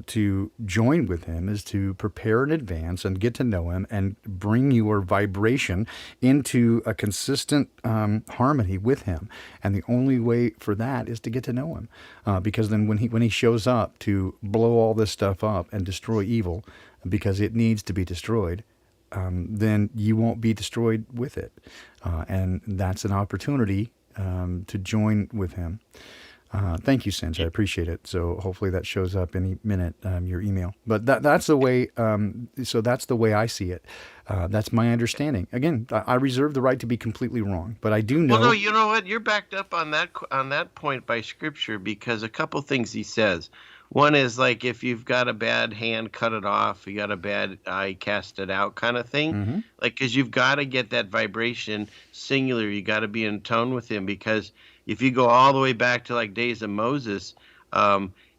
to join with him is to prepare in advance and get to know him and bring your vibration into a consistent harmony with him. And the only way for that is to get to know him, because then when he shows up to blow all this stuff up and destroy evil, because it needs to be destroyed, then you won't be destroyed with it. And that's an opportunity to join with him. Thank you, Cinch. I appreciate it. So hopefully that shows up any minute, your email. But that's the way. So that's the way I see it. That's my understanding. Again, I reserve the right to be completely wrong, but I do know. Well, no, you know what? You're backed up on that point by Scripture, because a couple things he says. One is like, if you've got a bad hand, cut it off. You got a bad eye, cast it out, kind of thing. Mm-hmm. Like, because you've got to get that vibration singular. You got to be in tone with him, because if you go all the way back to like days of Moses,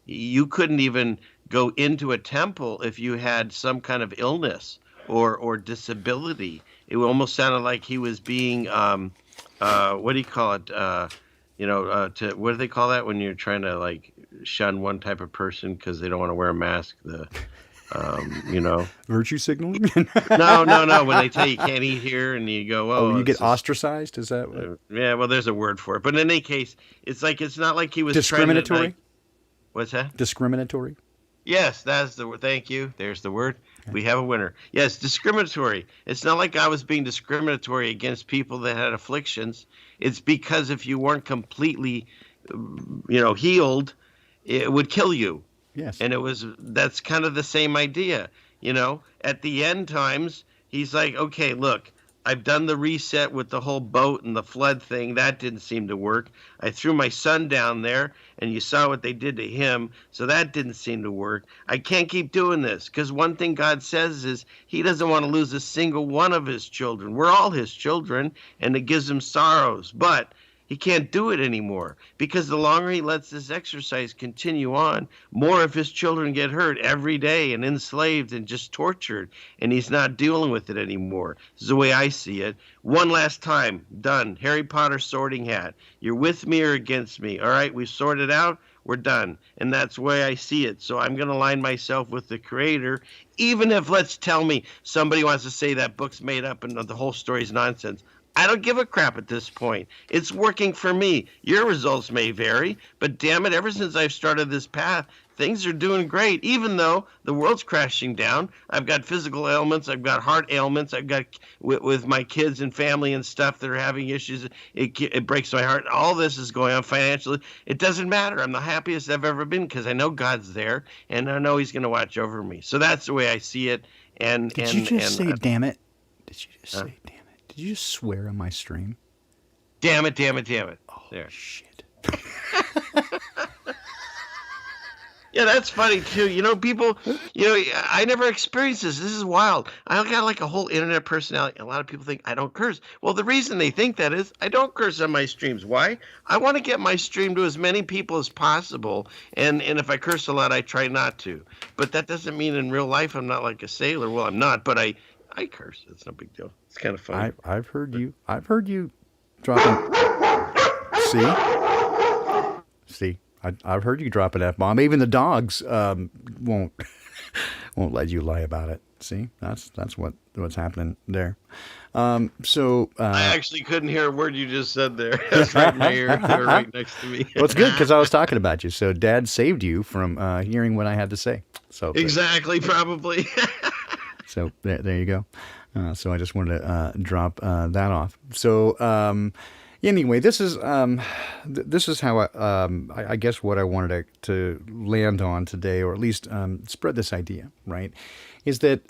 you couldn't even go into a temple if you had some kind of illness or disability. It almost sounded like he was being, what do you call it? What do they call that when you're trying to like shun one type of person because they don't want to wear a mask? Virtue signaling? No. When they tell you can't eat here, and you go, oh, you get ostracized? Is that what? Yeah, well, there's a word for it. But in any case, it's not like he was discriminatory. Trying to, what's that? Discriminatory. Yes, that's the word. Thank you. There's the word. Okay. We have a winner. Yes, discriminatory. It's not like I was being discriminatory against people that had afflictions. It's because if you weren't completely, healed, it would kill you. Yes. And that's kind of the same idea. At the end times, he's like, okay, look, I've done the reset with the whole boat and the flood thing. That didn't seem to work. I threw my son down there, and you saw what they did to him. So that didn't seem to work. I can't keep doing this, because one thing God says is he doesn't want to lose a single one of his children. We're all his children, and it gives him sorrows. But he can't do it anymore, because the longer he lets this exercise continue on, more of his children get hurt every day and enslaved and just tortured, and he's not dealing with it anymore. This is the way I see it. One last time, done. Harry Potter sorting hat. You're with me or against me. All right, we've sorted out. we're done. And that's the way I see it. So I'm going to align myself with the Creator, even if, let's tell me, somebody wants to say that book's made up and the whole story's nonsense. I don't give a crap at this point. It's working for me. Your results may vary, but damn it, ever since I've started this path, things are doing great. Even though the world's crashing down, I've got physical ailments, I've got heart ailments, I've got with my kids and family and stuff that are having issues. It breaks my heart. All this is going on financially. It doesn't matter. I'm the happiest I've ever been because I know God's there and I know He's going to watch over me. So that's the way I see it. Did you just say, damn it? Did you just say, damn it? Did you just swear on my stream? Damn it, damn it, damn it. Oh, there. Shit. Yeah, that's funny too. People, I never experienced this. This is wild. I got like a whole internet personality. A lot of people think I don't curse. Well, the reason they think that is I don't curse on my streams. Why? I want to get my stream to as many people as possible. And if I curse a lot, I try not to. But that doesn't mean in real life I'm not like a sailor. Well, I'm not, but I curse. It's no big deal. It's kind of funny. I've heard you dropping. See. I've heard you drop an F-bomb. Even the dogs won't let you lie about it. See, that's what's happening there. I actually couldn't hear a word you just said there. That's right in my ear. They were right next to me. Well, it's good because I was talking about you. So Dad saved you from hearing what I had to say. So exactly, probably. So there you go. So I just wanted to drop that off. So. Anyway, this is how I guess what I wanted to land on today, or at least spread this idea, right? Is that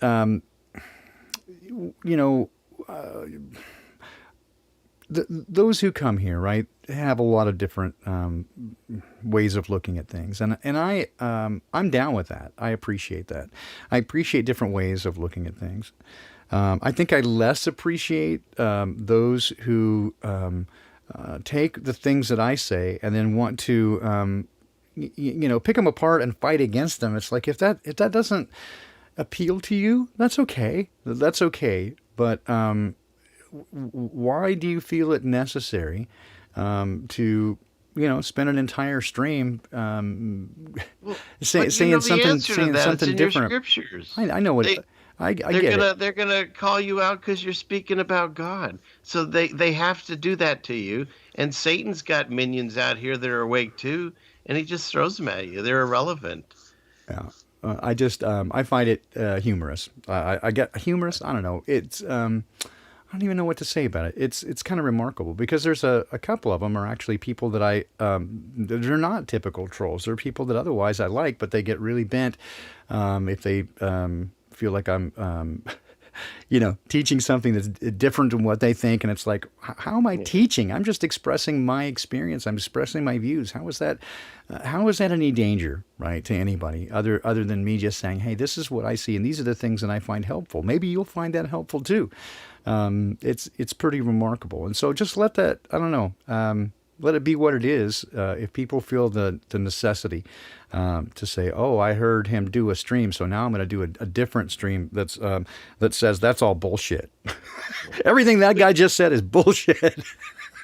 those who come here, right, have a lot of different ways of looking at things, and I'm down with that. I appreciate that. I appreciate different ways of looking at things. I think I less appreciate those who take the things that I say and then want to, pick them apart and fight against them. It's like if that doesn't appeal to you, that's okay. That's okay. But why do you feel it necessary to spend an entire stream saying something different? Your scriptures. I know what. I get it. They're gonna call you out because you're speaking about God. So they have to do that to you. And Satan's got minions out here that are awake too, and he just throws them at you. They're irrelevant. Yeah, I find it humorous. I get humorous. I don't know. It's I don't even know what to say about it. It's kind of remarkable because there's a couple of them are actually people that they're not typical trolls. They're people that otherwise I like, but they get really bent if they feel like I'm, teaching something that's different from what they think. And it's like, how am I teaching? I'm just expressing my experience. I'm expressing my views. How is that any danger, right, to anybody other than me just saying, hey, this is what I see. And these are the things that I find helpful. Maybe you'll find that helpful too. It's pretty remarkable. And so just let that, I don't know, let it be what it is. If people feel the necessity to say, "Oh, I heard him do a stream, so now I'm going to do a different stream that says that's all bullshit." Everything that guy just said is bullshit.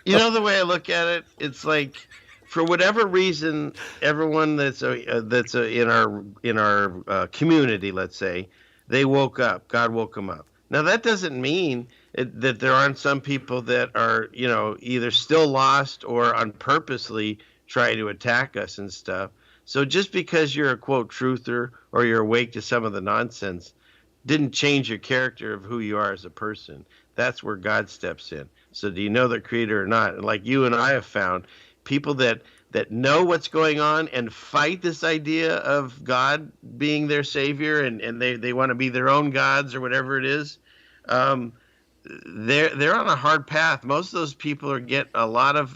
The way I look at it, it's like, for whatever reason, everyone that's in our community, let's say, they woke up. God woke them up. Now that doesn't mean that there aren't some people that are, either still lost or unpurposely try to attack us and stuff. So just because you're a quote truther or you're awake to some of the nonsense didn't change your character of who you are as a person. That's where God steps in. So do you know the Creator or not? And like you and I have found, people that know what's going on and fight this idea of God being their savior and they want to be their own gods or whatever it is, they're on a hard path. Most of those people get a lot of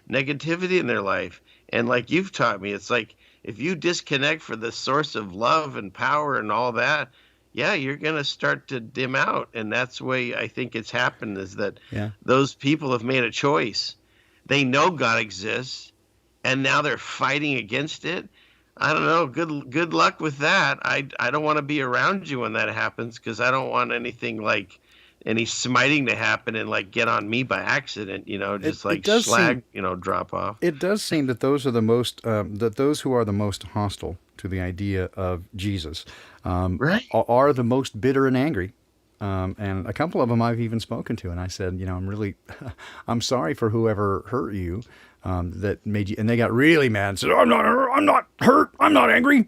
negativity in their life. And like you've taught me, it's like if you disconnect for the source of love and power and all that, yeah, you're going to start to dim out. And that's the way I think it's happened, is that those people have made a choice. They know God exists, and now they're fighting against it. I don't know. Good luck with that. I don't want to be around you when that happens, because I don't want anything like and he's smiting to happen and like get on me by accident, just It like does seem slag, drop off. it does seem that those are the most that those who are the most hostile to the idea of Jesus Right. are the most bitter and angry. And a couple of them I've even spoken to, and I said, I'm really, I'm sorry for whoever hurt you, that made you, and they got really mad and said, I'm not hurt, I'm not angry.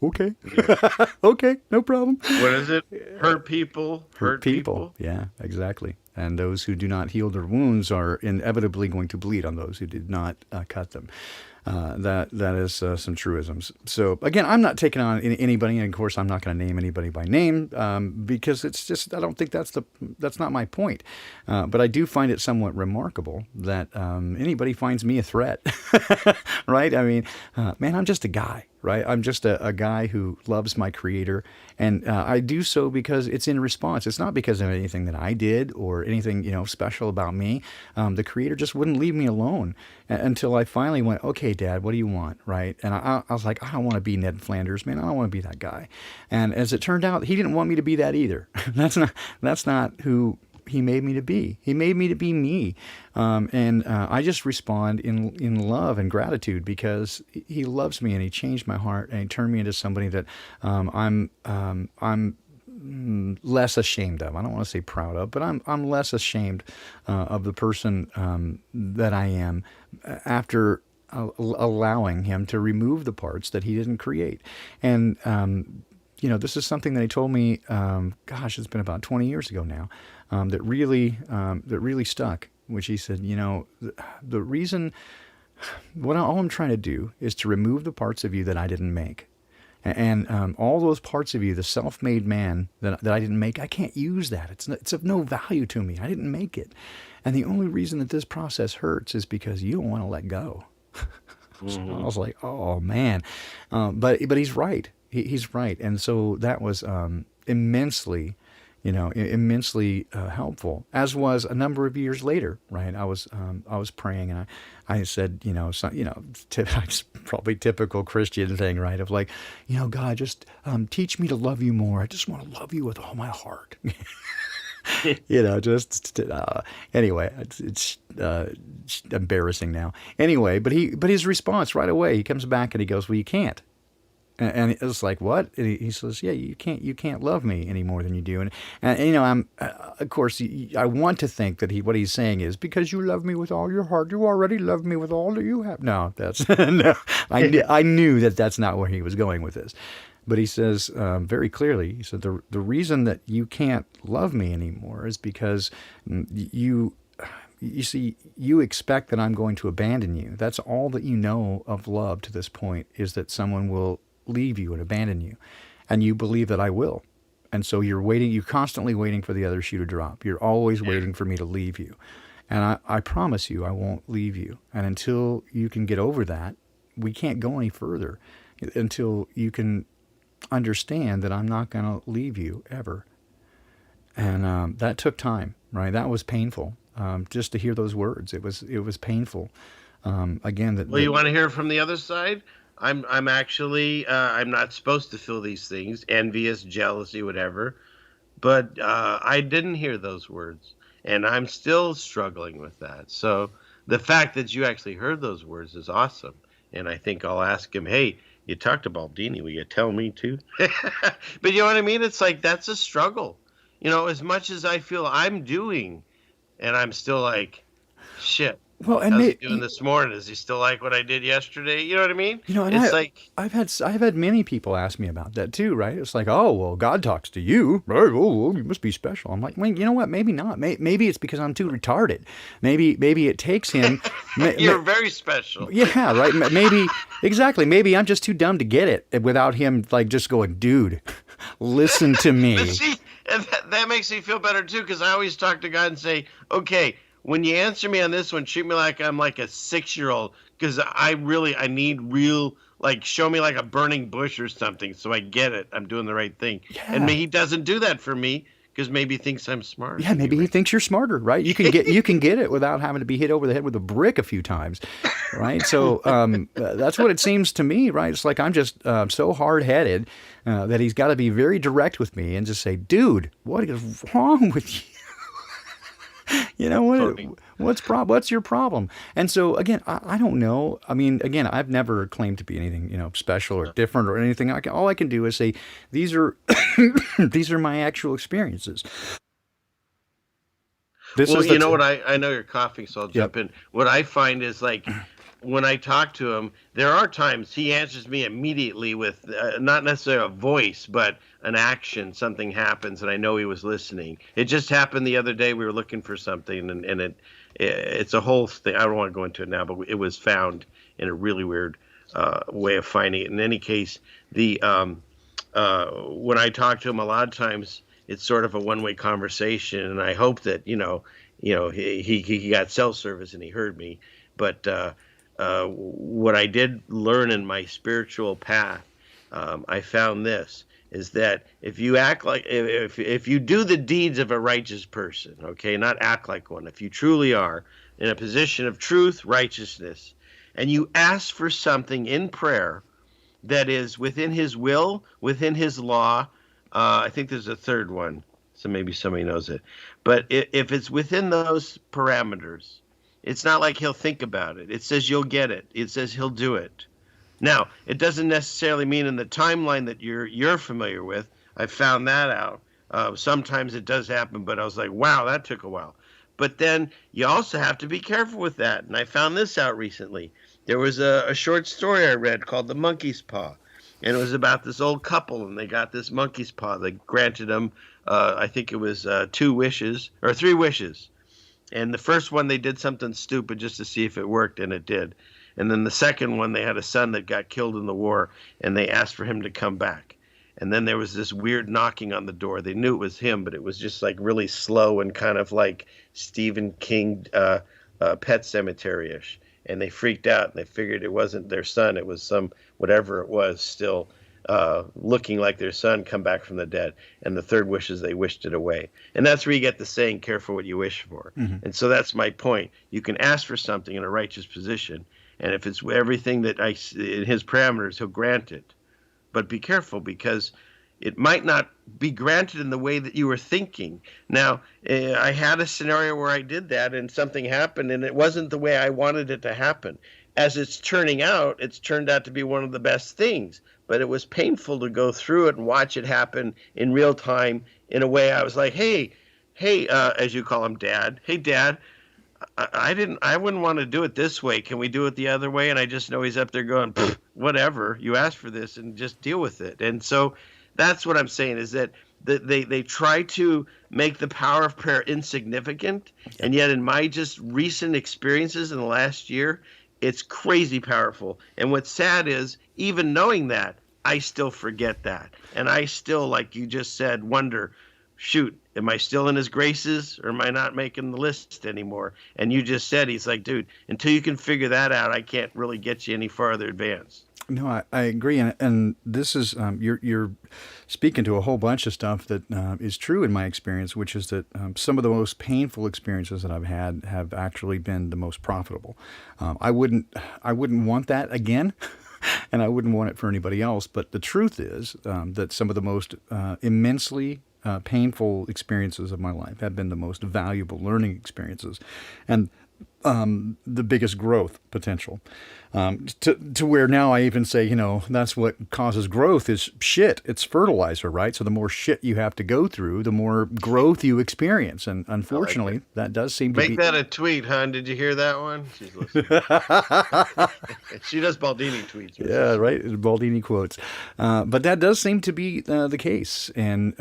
Okay, okay, no problem. What is it? Hurt people, Hurt hurt people, people. yeah, exactly. And those who do not heal their wounds are inevitably going to bleed on those who did not cut them. That is some truisms. So again, I'm not taking on anybody, and of course, I'm not going to name anybody by name because it's just I don't think that's not my point. But I do find it somewhat remarkable that anybody finds me a threat, right? I mean, man, I'm just a guy. Right, I'm just a guy who loves my Creator, and I do so because it's in response. It's not because of anything that I did or anything special about me. The Creator just wouldn't leave me alone until I finally went, okay, Dad, what do you want? Right, and I was like, I don't want to be Ned Flanders, man. I don't want to be that guy. And as it turned out, he didn't want me to be that either. That's not who he made me to be. He made me to be me, and I just respond in love and gratitude because he loves me and he changed my heart and he turned me into somebody that I'm less ashamed of. I don't want to say proud of, but I'm less ashamed of the person that I am after allowing him to remove the parts that he didn't create. And this is something that he told me. Gosh, it's been about 20 years ago now. That really stuck. Which he said, the reason, all I'm trying to do is to remove the parts of you that I didn't make, and all those parts of you, the self-made man that I didn't make, I can't use that. It's of no value to me. I didn't make it, and the only reason that this process hurts is because you don't want to let go. So I was like, oh man, but he's right. He's right, and so that was immensely helpful. As was a number of years later, right? I was praying, and I said, it's probably typical Christian thing, right? Of like, God, just teach me to love you more. I just want to love you with all my heart. Anyway, it's embarrassing now. Anyway, but his response right away, he comes back and he goes, well, you can't. And it was like, what? And he says, yeah, you can't love me any more than you do. And I'm, of course, I want to think that what he's saying is because you love me with all your heart, you already love me with all that you have. No, that's, no, I knew that that's not where he was going with this. But he says very clearly, he said, the reason that you can't love me anymore is because you see, you expect that I'm going to abandon you. That's all that you know of love to this point, is that someone will leave you and abandon you, and you believe that I will, and so you're constantly waiting for the other shoe to drop. You're always waiting for me to leave you, and I promise you I won't leave you. And until you can get over that, we can't go any further until you can understand that I'm not going to leave you ever. And that took time, right? That was painful, just to hear those words. It was painful. Again, Well, you want to hear from the other side? I'm actually I'm not supposed to feel these things, envious, jealousy, whatever. But I didn't hear those words, and I'm still struggling with that. So the fact that you actually heard those words is awesome, and I think I'll ask him, hey, you talked to Baldini, will you tell me too? But you know what I mean? It's like, that's a struggle. As much as I feel I'm doing, and I'm still like, shit. Well, and how's he doing this morning? Does he still like what I did yesterday? You know what I mean? And it's like, I've had many people ask me about that too, right? It's like, oh, well, God talks to you, right? Oh, you must be special. I'm like, well, you know what? Maybe not. Maybe it's because I'm too retarded. Maybe it takes him. You're very special. Yeah, right. Maybe exactly. Maybe I'm just too dumb to get it without him like just going, dude, listen to me. See, and that makes me feel better too, because I always talk to God and say, okay, when you answer me on this one, treat me like I'm like a 6-year-old, because I need real, like, show me like a burning bush or something so I get it. I'm doing the right thing. Yeah. And he doesn't do that for me because maybe he thinks I'm smart. Yeah, maybe he thinks you're smarter, right? You can get it without having to be hit over the head with a brick a few times, right? So that's what it seems to me, right? It's like I'm just so hard-headed that he's got to be very direct with me and just say, dude, what is wrong with you? You know what? Totally. What's your problem? And so again, I don't know. I mean, again, I've never claimed to be anything special or different or anything. All I can do is say these are these are my actual experiences. This Well, is the you know what? I know you're coughing, so I'll yep. jump in. What I find is like when I talk to him, there are times he answers me immediately with not necessarily a voice, but an action. Something happens, and I know he was listening. It just happened the other day. We were looking for something, and it's a whole thing. I don't want to go into it now, but it was found in a really weird way of finding it. In any case, the when I talk to him, a lot of times it's sort of a one-way conversation, and I hope that he got cell service and he heard me. But what I did learn in my spiritual path, I found this is that if you act like if you do the deeds of a righteous person, okay, not act like one, if you truly are in a position of truth, righteousness, and you ask for something in prayer that is within his will, within his law. I think there's a third one, so maybe somebody knows it. But if it's within those parameters, it's not like he'll think about it. It says you'll get it. It says he'll do it. Now, it doesn't necessarily mean in the timeline that you're familiar with. I found that out. Sometimes it does happen, but I was like, wow, that took a while. But then you also have to be careful with that. And I found this out recently. There was a short story I read called The Monkey's Paw. And it was about this old couple, and they got this monkey's paw. They granted them, I think it was 2 wishes, or 3 wishes. And the first one, they did something stupid just to see if it worked, and it did. And then the second one, they had a son that got killed in the war, and they asked for him to come back. And then there was this weird knocking on the door. They knew it was him, but it was just like really slow and kind of like Stephen King Pet Cemetery-ish. And they freaked out, and they figured it wasn't their son. It was some, whatever it was, still looking like their son come back from the dead. And the third wish is they wished it away. And that's where you get the saying, careful what you wish for. Mm-hmm. And so that's my point. You can ask for something in a righteous position, and if it's everything that in his parameters, he'll grant it. But be careful, because it might not be granted in the way that you were thinking. Now, I had a scenario where I did that and something happened, and it wasn't the way I wanted it to happen. As it's turning out, it's turned out to be one of the best things. But it was painful to go through it and watch it happen in real time in a way I was like, hey, as you call him, Dad. Hey, Dad, I wouldn't want to do it this way. Can we do it the other way? And I just know he's up there going, whatever. You asked for this, and just deal with it. And so that's what I'm saying, is that they try to make the power of prayer insignificant. And yet in my just recent experiences in the last year, it's crazy powerful. And what's sad is, even knowing that, I still forget that. And I still, like you just said, wonder, shoot, am I still in his graces, or am I not making the list anymore? And you just said, he's like, dude, until you can figure that out, I can't really get you any farther advanced. No, I agree, and this is you're speaking to a whole bunch of stuff that is true in my experience, which is that some of the most painful experiences that I've had have actually been the most profitable. I wouldn't want that again, and I wouldn't want it for anybody else. But the truth is that some of the most immensely painful experiences of my life have been the most valuable learning experiences, and the biggest growth potential. To where now I even say, that's what causes growth is shit. It's fertilizer, right? So the more shit you have to go through, the more growth you experience. And unfortunately, Like that does seem to Make be. that a tweet, hon. Did you hear that one? She's listening. She does Baldini tweets. Yeah, right. Baldini quotes. But that does seem to be the case. And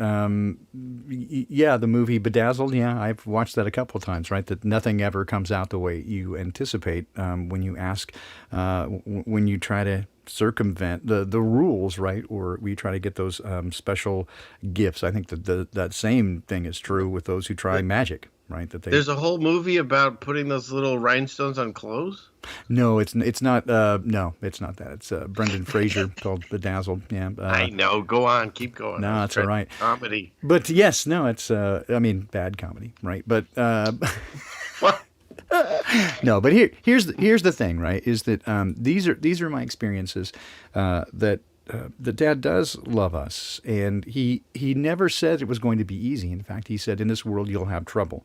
yeah, the movie Bedazzled, yeah, I've watched that a couple of times, right? That nothing ever comes out the way you anticipate when you ask, when you try to circumvent the rules, right? Or we try to get those special gifts. I think that that same thing is true with those who try magic, right? There's a whole movie about putting those little rhinestones on clothes. No, it's not. No, it's not that. It's Brendan Fraser called Bedazzled. Yeah, I know. Go on. Keep going. no, it's all right. Comedy. But yes, no, it's. I mean, bad comedy, right? But What? no. But here's the thing, right? Is that these are my experiences that that Dad does love us, and he never said it was going to be easy. In fact, he said, "In this world, you'll have trouble,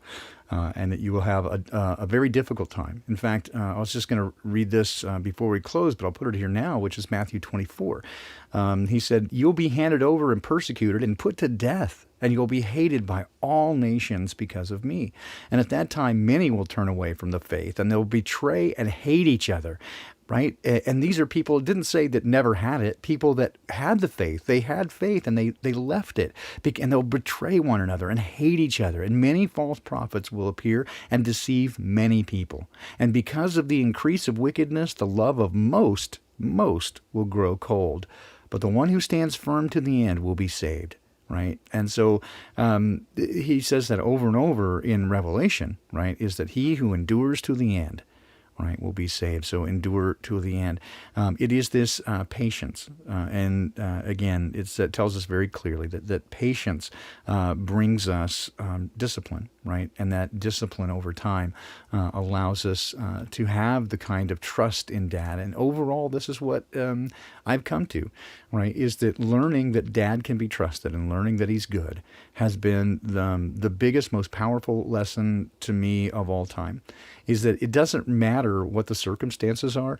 and that you will have a very difficult time." In fact, I was just going to read this before we close, but I'll put it here now, which is Matthew 24. He said, "You'll be handed over and persecuted and put to death, and you'll be hated by all nations because of me. And at that time, many will turn away from the faith, and they'll betray and hate each other." Right? And these are people, it didn't say that never had it, people that had the faith. They had faith and they left it. And they'll betray one another and hate each other. And many false prophets will appear and deceive many people. And because of the increase of wickedness, the love of most will grow cold. But the one who stands firm to the end will be saved. Right? And so he says that over and over in Revelation, right, is that he who endures to the end, right, will be saved. So endure to the end. It is this patience. And again, it tells us very clearly that patience brings us discipline, right? And that discipline over time allows us to have the kind of trust in Dad. And overall, this is what I've come to, right, is that learning that Dad can be trusted and learning that he's good has been the biggest, most powerful lesson to me of all time. Is that it doesn't matter what the circumstances are,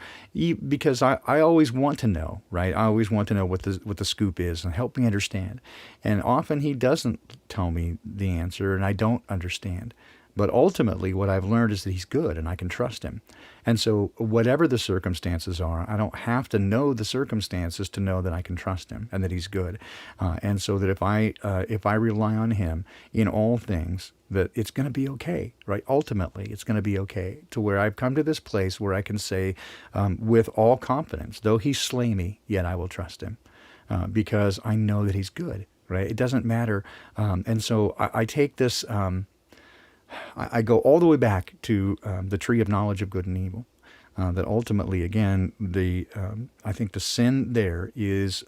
because I always want to know, right? I always want to know what the scoop is and help me understand. And often he doesn't tell me the answer, and I don't understand. But ultimately, what I've learned is that he's good and I can trust him. And so whatever the circumstances are, I don't have to know the circumstances to know that I can trust him and that he's good. And so that if I rely on him in all things, that it's going to be okay, right? Ultimately, it's going to be okay, to where I've come to this place where I can say with all confidence, though he slay me, yet I will trust him, because I know that he's good, right? It doesn't matter. And so I take this... I go all the way back to the tree of knowledge of good and evil. That ultimately, again, I think the sin there is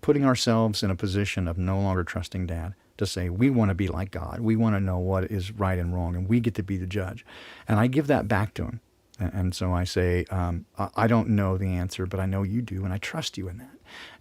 putting ourselves in a position of no longer trusting Dad, to say we want to be like God. We want to know what is right and wrong, and we get to be the judge. And I give that back to him. And so I say, I don't know the answer, but I know you do, and I trust you in that.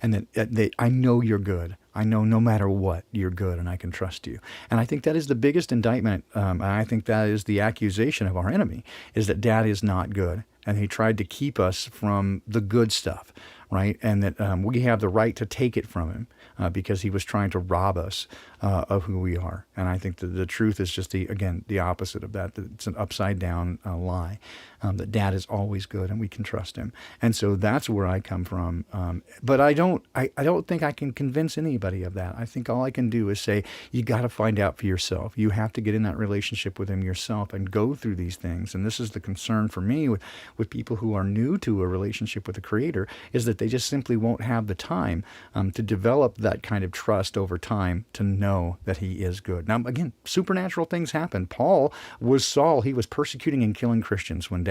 And that I know you're good. I know no matter what, you're good, and I can trust you. And I think that is the biggest indictment, and I think that is the accusation of our enemy, is that Dad is not good, and he tried to keep us from the good stuff, right? And that we have the right to take it from him because he was trying to rob us of who we are. And I think that the truth is just the opposite of that. That it's an upside down lie. That Dad is always good and we can trust him. And so that's where I come from. But I don't think I can convince anybody of that. I think all I can do is say, you got to find out for yourself. You have to get in that relationship with him yourself and go through these things. And this is the concern for me with people who are new to a relationship with the Creator, is that they just simply won't have the time to develop that kind of trust over time to know that he is good. Now, again, supernatural things happen. Paul was Saul. He was persecuting and killing Christians when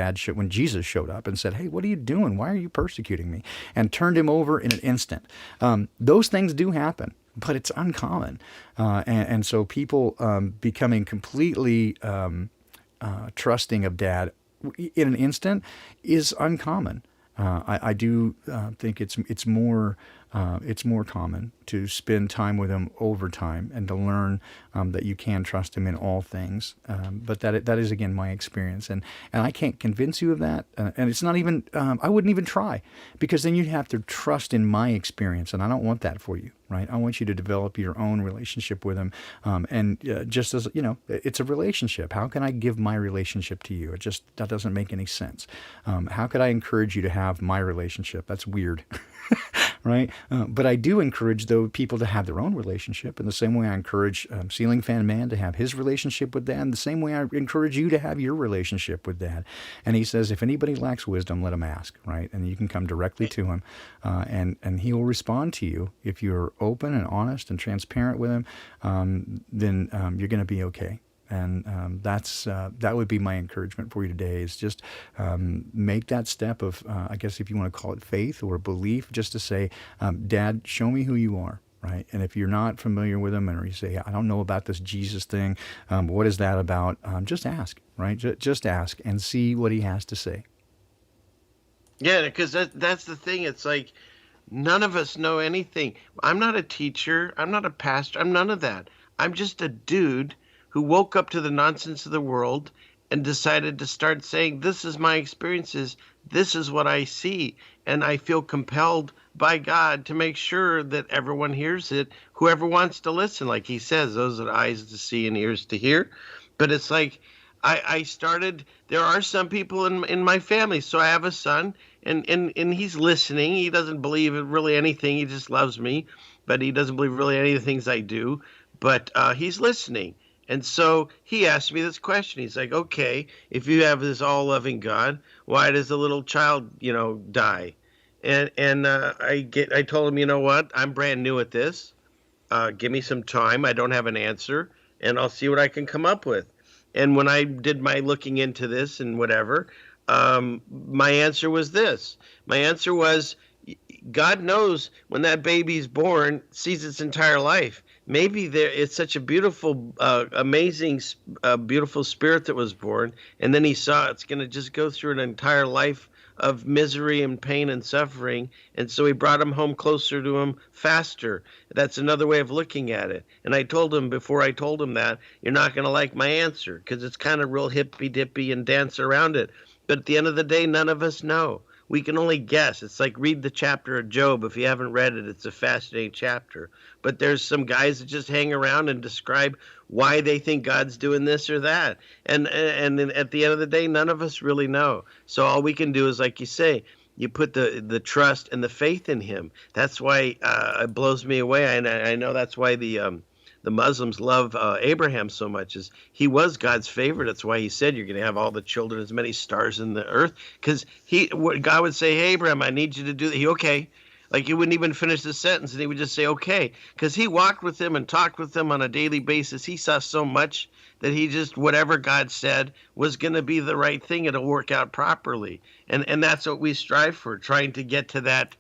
Jesus showed up and said, "Hey, what are you doing? Why are you persecuting me?" And turned him over in an instant. Those things do happen, but it's uncommon. And so people becoming completely trusting of Dad in an instant is uncommon. I do think it's more common to spend time with him over time and to learn that you can trust him in all things. But that is again my experience, and I can't convince you of that. And it's not even I wouldn't even try, because then you'd have to trust in my experience, and I don't want that for you. Right? I want you to develop your own relationship with him. And just as, it's a relationship. How can I give my relationship to you? That doesn't make any sense. How could I encourage you to have my relationship? That's weird. Right? But I do encourage, though, people to have their own relationship in the same way I encourage Ceiling Fan Man to have his relationship with Dad, the same way I encourage you to have your relationship with Dad. And he says, if anybody lacks wisdom, let him ask, right? And you can come directly to him, and he will respond to you. If you're open and honest and transparent with him, then you're going to be okay. And that would be my encouragement for you today, is just make that step of, I guess if you want to call it faith or belief, just to say, Dad, show me who you are, right? And if you're not familiar with him, or you say, I don't know about this Jesus thing, what is that about? Just ask, right? Just ask and see what he has to say. Yeah, because that's the thing. It's like, None of us know anything. I'm not a teacher. I'm not a pastor. I'm none of that. I'm just a dude who woke up to the nonsense of the world and decided to start saying, this is my experiences. This is what I see. And I feel compelled by God to make sure that everyone hears it, whoever wants to listen. Like he says, those are eyes to see and ears to hear. But it's like, I started, there are some people in my family. So I have a son, and he's listening. He doesn't believe in really anything. He just loves me, but he doesn't believe really any of the things I do. But he's listening. And so he asked me this question. He's like, okay, if you have this all-loving God, why does a little child, die? And I told him, you know what? I'm brand new at this. Give me some time. I don't have an answer, and I'll see what I can come up with. And when I did my looking into this and whatever, my answer was this. My answer was, God knows when that baby's born, sees its entire life. Maybe it's such a beautiful, amazing, beautiful spirit that was born, and then he saw it's going to just go through an entire life of misery and pain and suffering, and so he brought him home closer to him faster. That's another way of looking at it. And I told him before I told him that, you're not going to like my answer because it's kind of real hippy-dippy and dance around it. But at the end of the day, none of us know. We can only guess. It's like read the chapter of Job. If you haven't read it, it's a fascinating chapter. But there's some guys that just hang around and describe why they think God's doing this or that. And at the end of the day, none of us really know. So all we can do is, like you say, you put the trust and the faith in him. That's why it blows me away. And I know that's why the Muslims love Abraham so much, is he was God's favorite. That's why he said you're going to have all the children, as many stars in the earth, because God would say, hey, Abraham, I need you to do that. Okay. Like he wouldn't even finish the sentence, and he would just say, okay, because he walked with him and talked with him on a daily basis. He saw so much that he just, whatever God said was going to be the right thing. It'll work out properly. And that's what we strive for, trying to get to that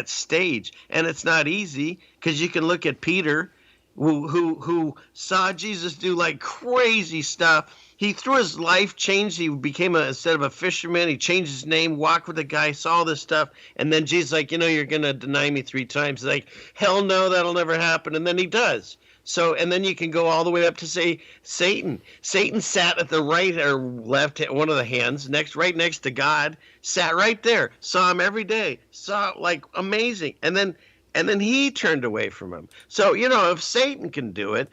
stage. And it's not easy, because you can look at Peter, who saw Jesus do like crazy stuff. He, through his life, changed. He became instead of a fisherman, he changed his name, walked with the guy, saw all this stuff. And then Jesus like, you're going to deny me 3 times. He's like, hell no, that'll never happen. And then he does. So, and then you can go all the way up to, say, Satan. Satan sat at the right or left, one of the hands, right next to God, sat right there, saw him every day, saw like amazing. And then he turned away from him. So, if Satan can do it,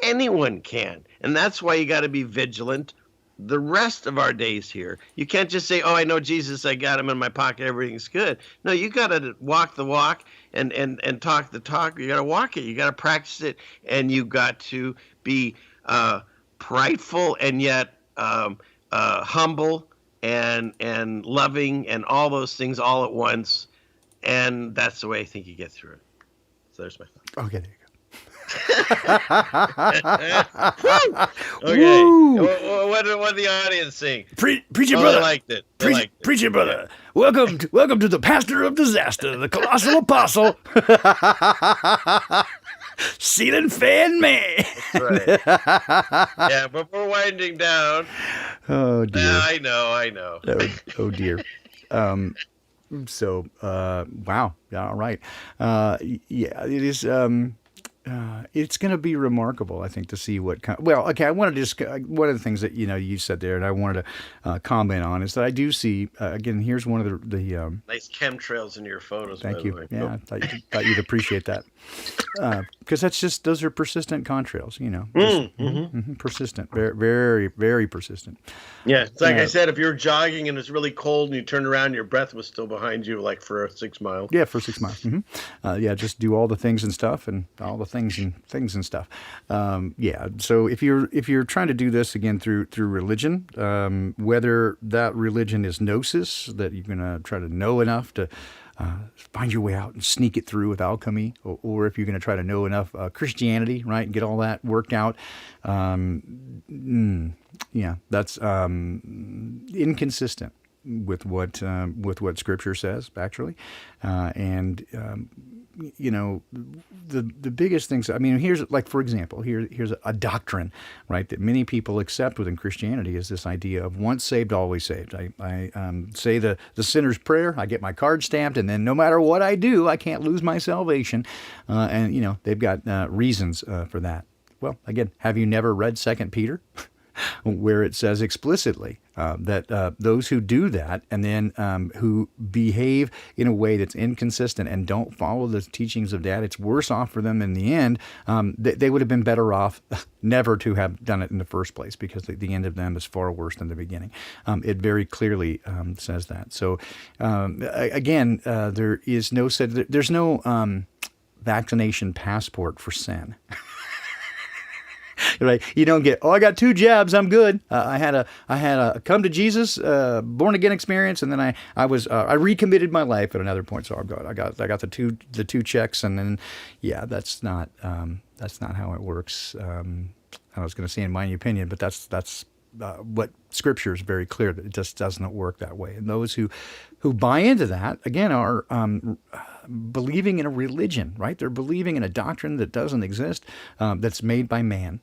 anyone can. And that's why you got to be vigilant the rest of our days here. You can't just say, oh, I know Jesus, I got him in my pocket, everything's good. No, you got to walk the walk and talk the talk. You got to walk it. You got to practice it. And you got to be prideful and yet humble and loving and all those things all at once. And that's the way I think you get through it. So there's my thought. Okay, there you go. Okay. What did the audience think? Preach it, Oh, brother. they liked it. Preach it, brother. Welcome to the pastor of disaster, the colossal apostle, ceiling fan man. That's right. Yeah, but we're winding down. Oh dear. I know. Oh dear. So, wow. Yeah, all right. Yeah, it is. It's going to be remarkable, I think, to see what okay, I wanted to just, one of the things that, you said there and I wanted to comment on is that I do see, again, here's one of the nice chemtrails in your photos. Thank you. Yeah, I thought you'd appreciate that. Because those are persistent contrails, persistent, very, very, very persistent. Yeah, it's like I said, if you're jogging and it's really cold and you turn around, your breath was still behind you, like for 6 miles. Yeah, for 6 miles. Mm-hmm. Yeah, just do all the things and stuff, and all the things and stuff. Yeah. So if you're trying to do this again through religion, whether that religion is gnosis, that you're going to try to know enough to find your way out and sneak it through with alchemy, or if you're going to try to know enough Christianity, right, and get all that worked out. Yeah, that's inconsistent with what Scripture says, actually, and you know, the biggest things. I mean, here's like for example, here's a doctrine, right, that many people accept within Christianity is this idea of once saved, always saved. I say the sinner's prayer. I get my card stamped, and then no matter what I do, I can't lose my salvation. And you know, they've got reasons for that. Well, again, have you never read Second Peter? Where it says explicitly that those who do that and then who behave in a way that's inconsistent and don't follow the teachings of Dad, it's worse off for them in the end. They would have been better off never to have done it in the first place, because the end of them is far worse than the beginning. It very clearly says that. So again, there's no vaccination passport for sin. Right? You don't get, I got 2 jabs, I'm good. I had a come to Jesus, born again experience, and then I recommitted my life at another point. So I got the two checks, and then that's not how it works. I was going to say in my opinion, but that's what Scripture is very clear that it just doesn't work that way. And those who buy into that again are believing in a religion, right? They're believing in a doctrine that doesn't exist, that's made by man.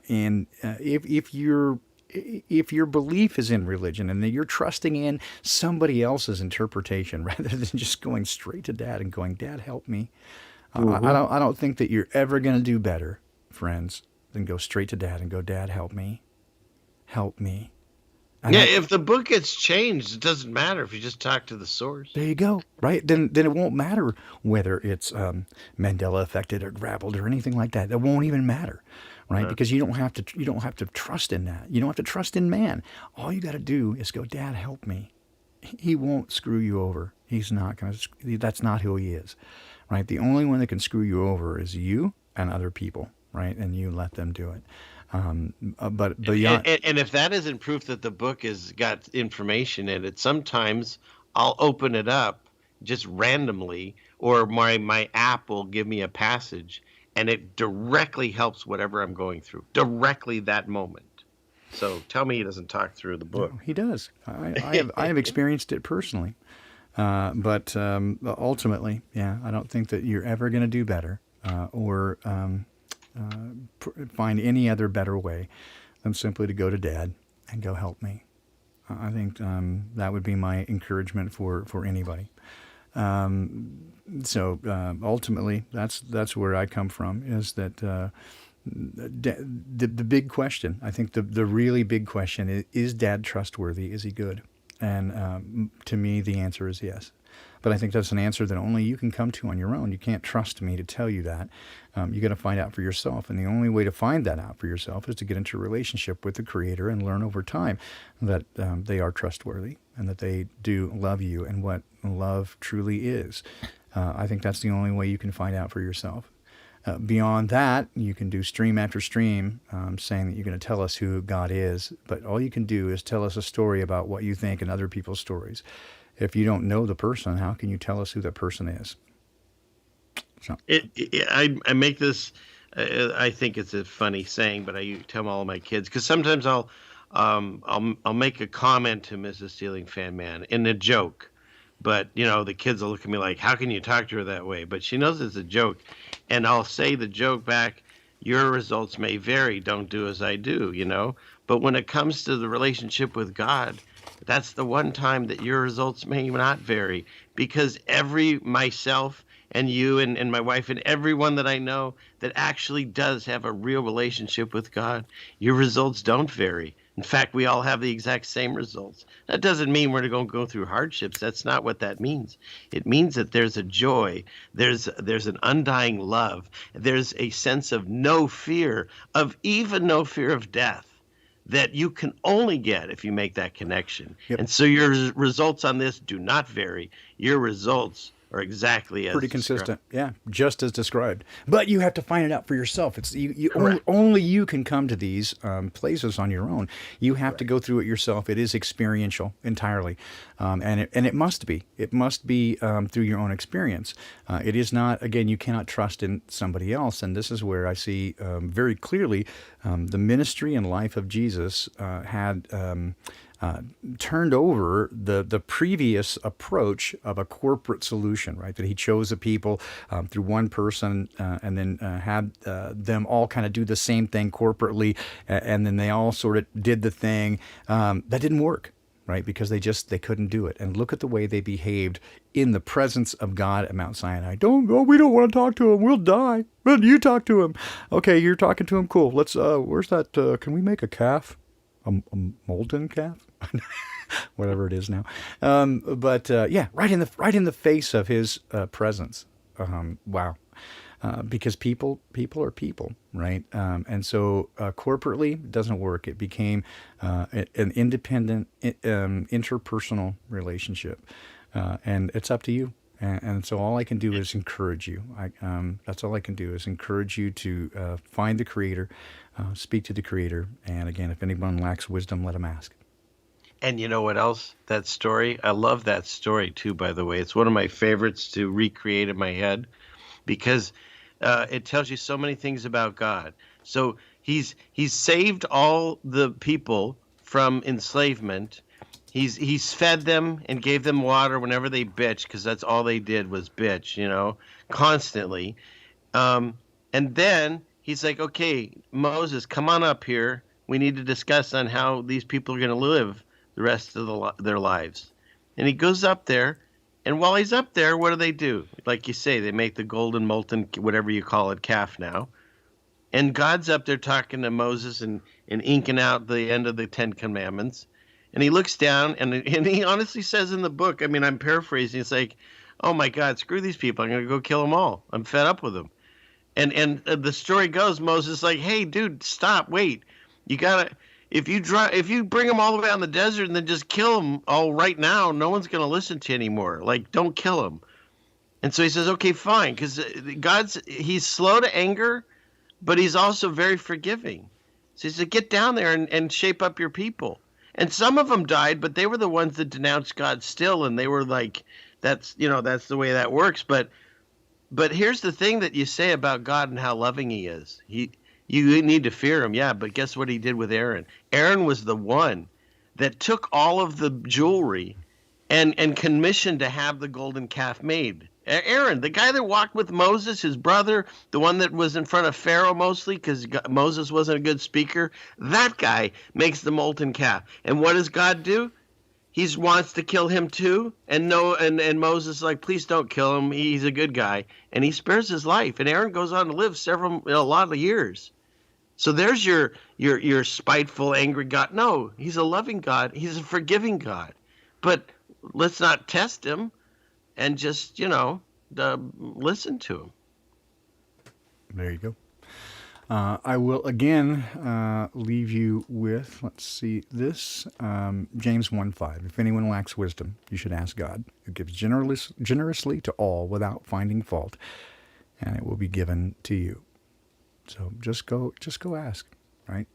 And if your belief is in religion and that you're trusting in somebody else's interpretation rather than just going straight to Dad and going, Dad, help me, I don't think that you're ever going to do better, friends, than go straight to Dad and go, Dad, help me, help me. And if the book gets changed, it doesn't matter if you just talk to the source. There you go. Right? Then it won't matter whether it's Mandela affected or grappled or anything like that. It won't even matter, right? Because you don't have to trust in that. You don't have to trust in man. All you got to do is go, Dad, help me. He won't screw you over. He's not going to. That's not who he is, right? The only one that can screw you over is you and other people, right? And you let them do it. But beyond, and if that isn't proof that the book has got information in it, sometimes I'll open it up just randomly, or my app will give me a passage, and it directly helps whatever I'm going through, directly that moment. So tell me he doesn't talk through the book. No, he does. I have experienced it personally, but ultimately, I don't think that you're ever going to do better or find any other better way than simply to go to Dad and go, help me. I think that would be my encouragement for anybody. So ultimately, that's where I come from, is that the big question, I think the really big question is Dad trustworthy? Is he good? And to me, the answer is yes. But I think that's an answer that only you can come to on your own. You can't trust me to tell you that. You got to find out for yourself. And the only way to find that out for yourself is to get into a relationship with the Creator and learn over time that they are trustworthy and that they do love you and what love truly is. I think that's the only way you can find out for yourself. Beyond that, you can do stream after stream saying that you're going to tell us who God is. But all you can do is tell us a story about what you think and other people's stories. If you don't know the person, how can you tell us who that person is? So. I make this. I think it's a funny saying, but I tell all my kids, because sometimes I'll make a comment to Mrs. Stealing Fan Man in a joke, but the kids will look at me like, how can you talk to her that way? But she knows it's a joke, and I'll say the joke back. Your results may vary. Don't do as I do, But when it comes to the relationship with God, that's the one time that your results may not vary, because myself and you and my wife and everyone that I know that actually does have a real relationship with God, your results don't vary. In fact, we all have the exact same results. That doesn't mean we're going to go through hardships. That's not what that means. It means that there's a joy, there's an undying love, there's a sense of no fear of death, that you can only get if you make that connection. Yep. And so your results on this do not vary. Your results are exactly as pretty consistent. Yeah, just as described. But you have to find it out for yourself. It's only you can come to these places on your own. You have to go through it yourself. It is experiential entirely, and it must be. It must be through your own experience. It is not. Again, you cannot trust in somebody else. And this is where I see very clearly the ministry and life of Jesus had turned over the previous approach of a corporate solution, right? That he chose the people through one person, and then had them all kind of do the same thing corporately, and then they all sort of did the thing that didn't work, right? Because they couldn't do it. And look at the way they behaved in the presence of God at Mount Sinai. We don't want to talk to him. We'll die. But you talk to him. Okay, you're talking to him. Cool. Let's. Where's that? Can we make a calf? A molten calf? Whatever it is now. But yeah, right in the face of his presence. Wow. Because people are people, right? And so corporately it doesn't work. It became an independent, interpersonal relationship, and it's up to you. And so all I can do is encourage you. That's all I can do is encourage you to find the Creator, speak to the Creator, and again, if anyone lacks wisdom, let him ask. And you know what else? That story, I love that story too, by the way. It's one of my favorites to recreate in my head because it tells you so many things about God. So he's saved all the people from enslavement. He's fed them and gave them water whenever they bitch, because that's all they did was bitch, constantly. And then he's like, okay, Moses, come on up here. We need to discuss on how these people are going to live the rest of their lives. And he goes up there, and while he's up there, what do? Like you say, they make the golden molten, whatever you call it, calf now. And God's up there talking to Moses and inking out the end of the Ten Commandments. And he looks down, and he honestly says in the book, I mean, I'm paraphrasing, it's like, oh my God, screw these people. I'm going to go kill them all. I'm fed up with them. And the story goes, Moses is like, hey, dude, stop, wait. You got to, if you bring them all the way out in the desert and then just kill them all right now, no one's going to listen to you anymore. Like, don't kill them. And so he says, okay, fine, because he's slow to anger, but he's also very forgiving. So he said, get down there and shape up your people. And some of them died, but they were the ones that denounced God still, and they were like, that's the way that works. But here's the thing that you say about God and how loving he is. You need to fear him, yeah, but guess what he did with Aaron? Aaron was the one that took all of the jewelry and commissioned to have the golden calf made. Aaron, the guy that walked with Moses, his brother, the one that was in front of Pharaoh mostly because Moses wasn't a good speaker, that guy makes the molten calf. And what does God do? He wants to kill him too. And Moses is like, please don't kill him. He's a good guy. And he spares his life. And Aaron goes on to live a lot of years. So there's your spiteful, angry God. No, he's a loving God. He's a forgiving God. But let's not test him and just, listen to him. There you go. I will again leave you with, let's see, this, James 1:5. If anyone lacks wisdom, you should ask God, who gives generously to all without finding fault, and it will be given to you. So just go ask, right?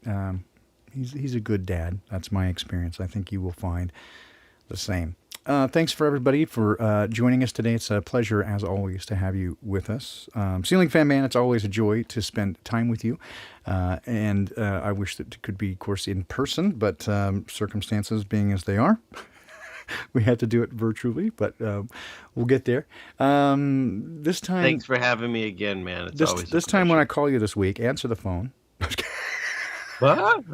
He's a good dad. That's my experience. I think you will find the same. Thanks for everybody for joining us today. It's a pleasure, as always, to have you with us. Ceiling Fan Man, it's always a joy to spend time with you. And I wish that it could be, of course, in person, but circumstances being as they are, we had to do it virtually, but we'll get there. This time... Thanks for having me again, man. It's always a pleasure. This time when I call you this week, answer the phone. What?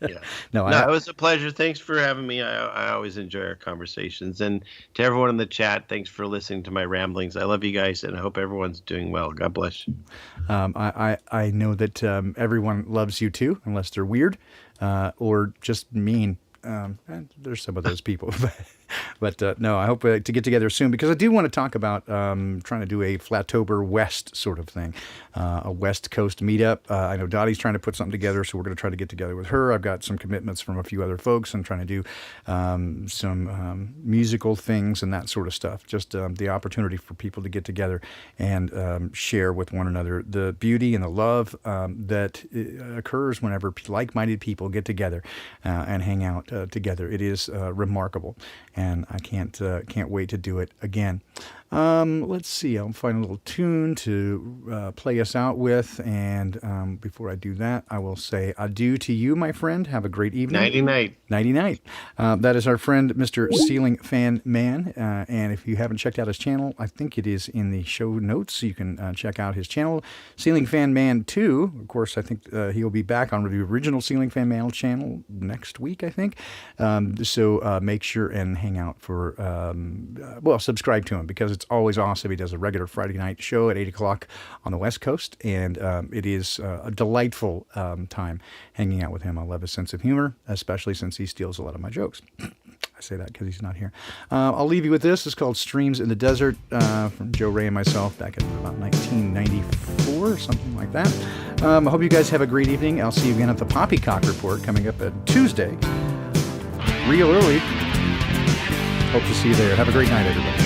Yeah. No, it was a pleasure. Thanks for having me. I always enjoy our conversations. And to everyone in the chat, thanks for listening to my ramblings. I love you guys, and I hope everyone's doing well. God bless you. I know that everyone loves you too, unless they're weird or just mean. And there's some of those people, but no, I hope to get together soon, because I do want to talk about trying to do a Flatober West sort of thing, a West Coast meetup. I know Dottie's trying to put something together, so we're going to try to get together with her. I've got some commitments from a few other folks. I'm trying to do some musical things and that sort of stuff. Just the opportunity for people to get together and share with one another the beauty and the love that occurs whenever like-minded people get together and hang out together. It is remarkable, and I can't wait to do it again. Let's see. I'll find a little tune to play us out with. And before I do that, I will say adieu to you, my friend. Have a great evening. Nighty night. Nighty night. That is our friend, Mr. Ceiling Fan Man. And if you haven't checked out his channel, I think it is in the show notes. You can check out his channel, Ceiling Fan Man 2. Of course, I think he'll be back on the original Ceiling Fan Man channel next week, I think. So make sure and hang out for, subscribe to him because it's always awesome. He does a regular Friday night show at 8 o'clock on the West Coast, and it is a delightful time hanging out with him. I love his sense of humor, especially since he steals a lot of my jokes. I say that because he's not here. I'll leave you with this. It's called Streams in the Desert from Joe Ray and myself back in about 1994 or something like that. I hope you guys have a great evening. I'll see you again at the Poppycock Report coming up Tuesday, real early. Hope to see you there. Have a great night, everybody.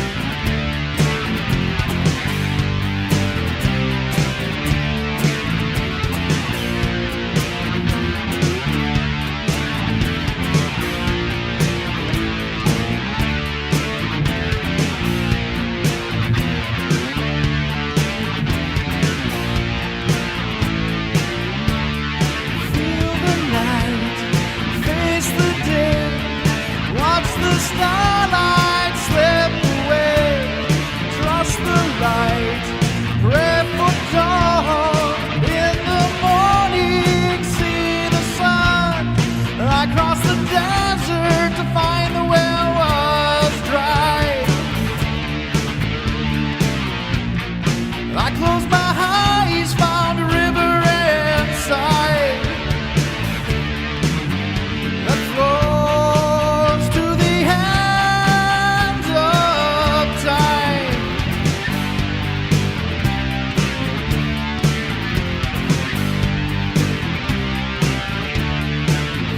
Starlight slip away. Trust the light. Pray for dawn. In the morning, see the sun. I cross the desert to find the well was dry. I closed my eyes, found a river inside. That flows to the end of time.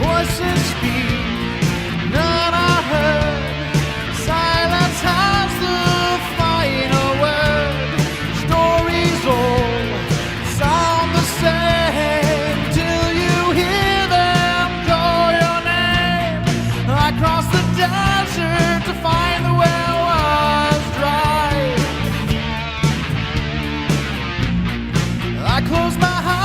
Voices speak, none are heard. Silence has the final word. Stories old sound the same till you hear them call your name. I crossed the desert to find the well was dry. I closed my eyes.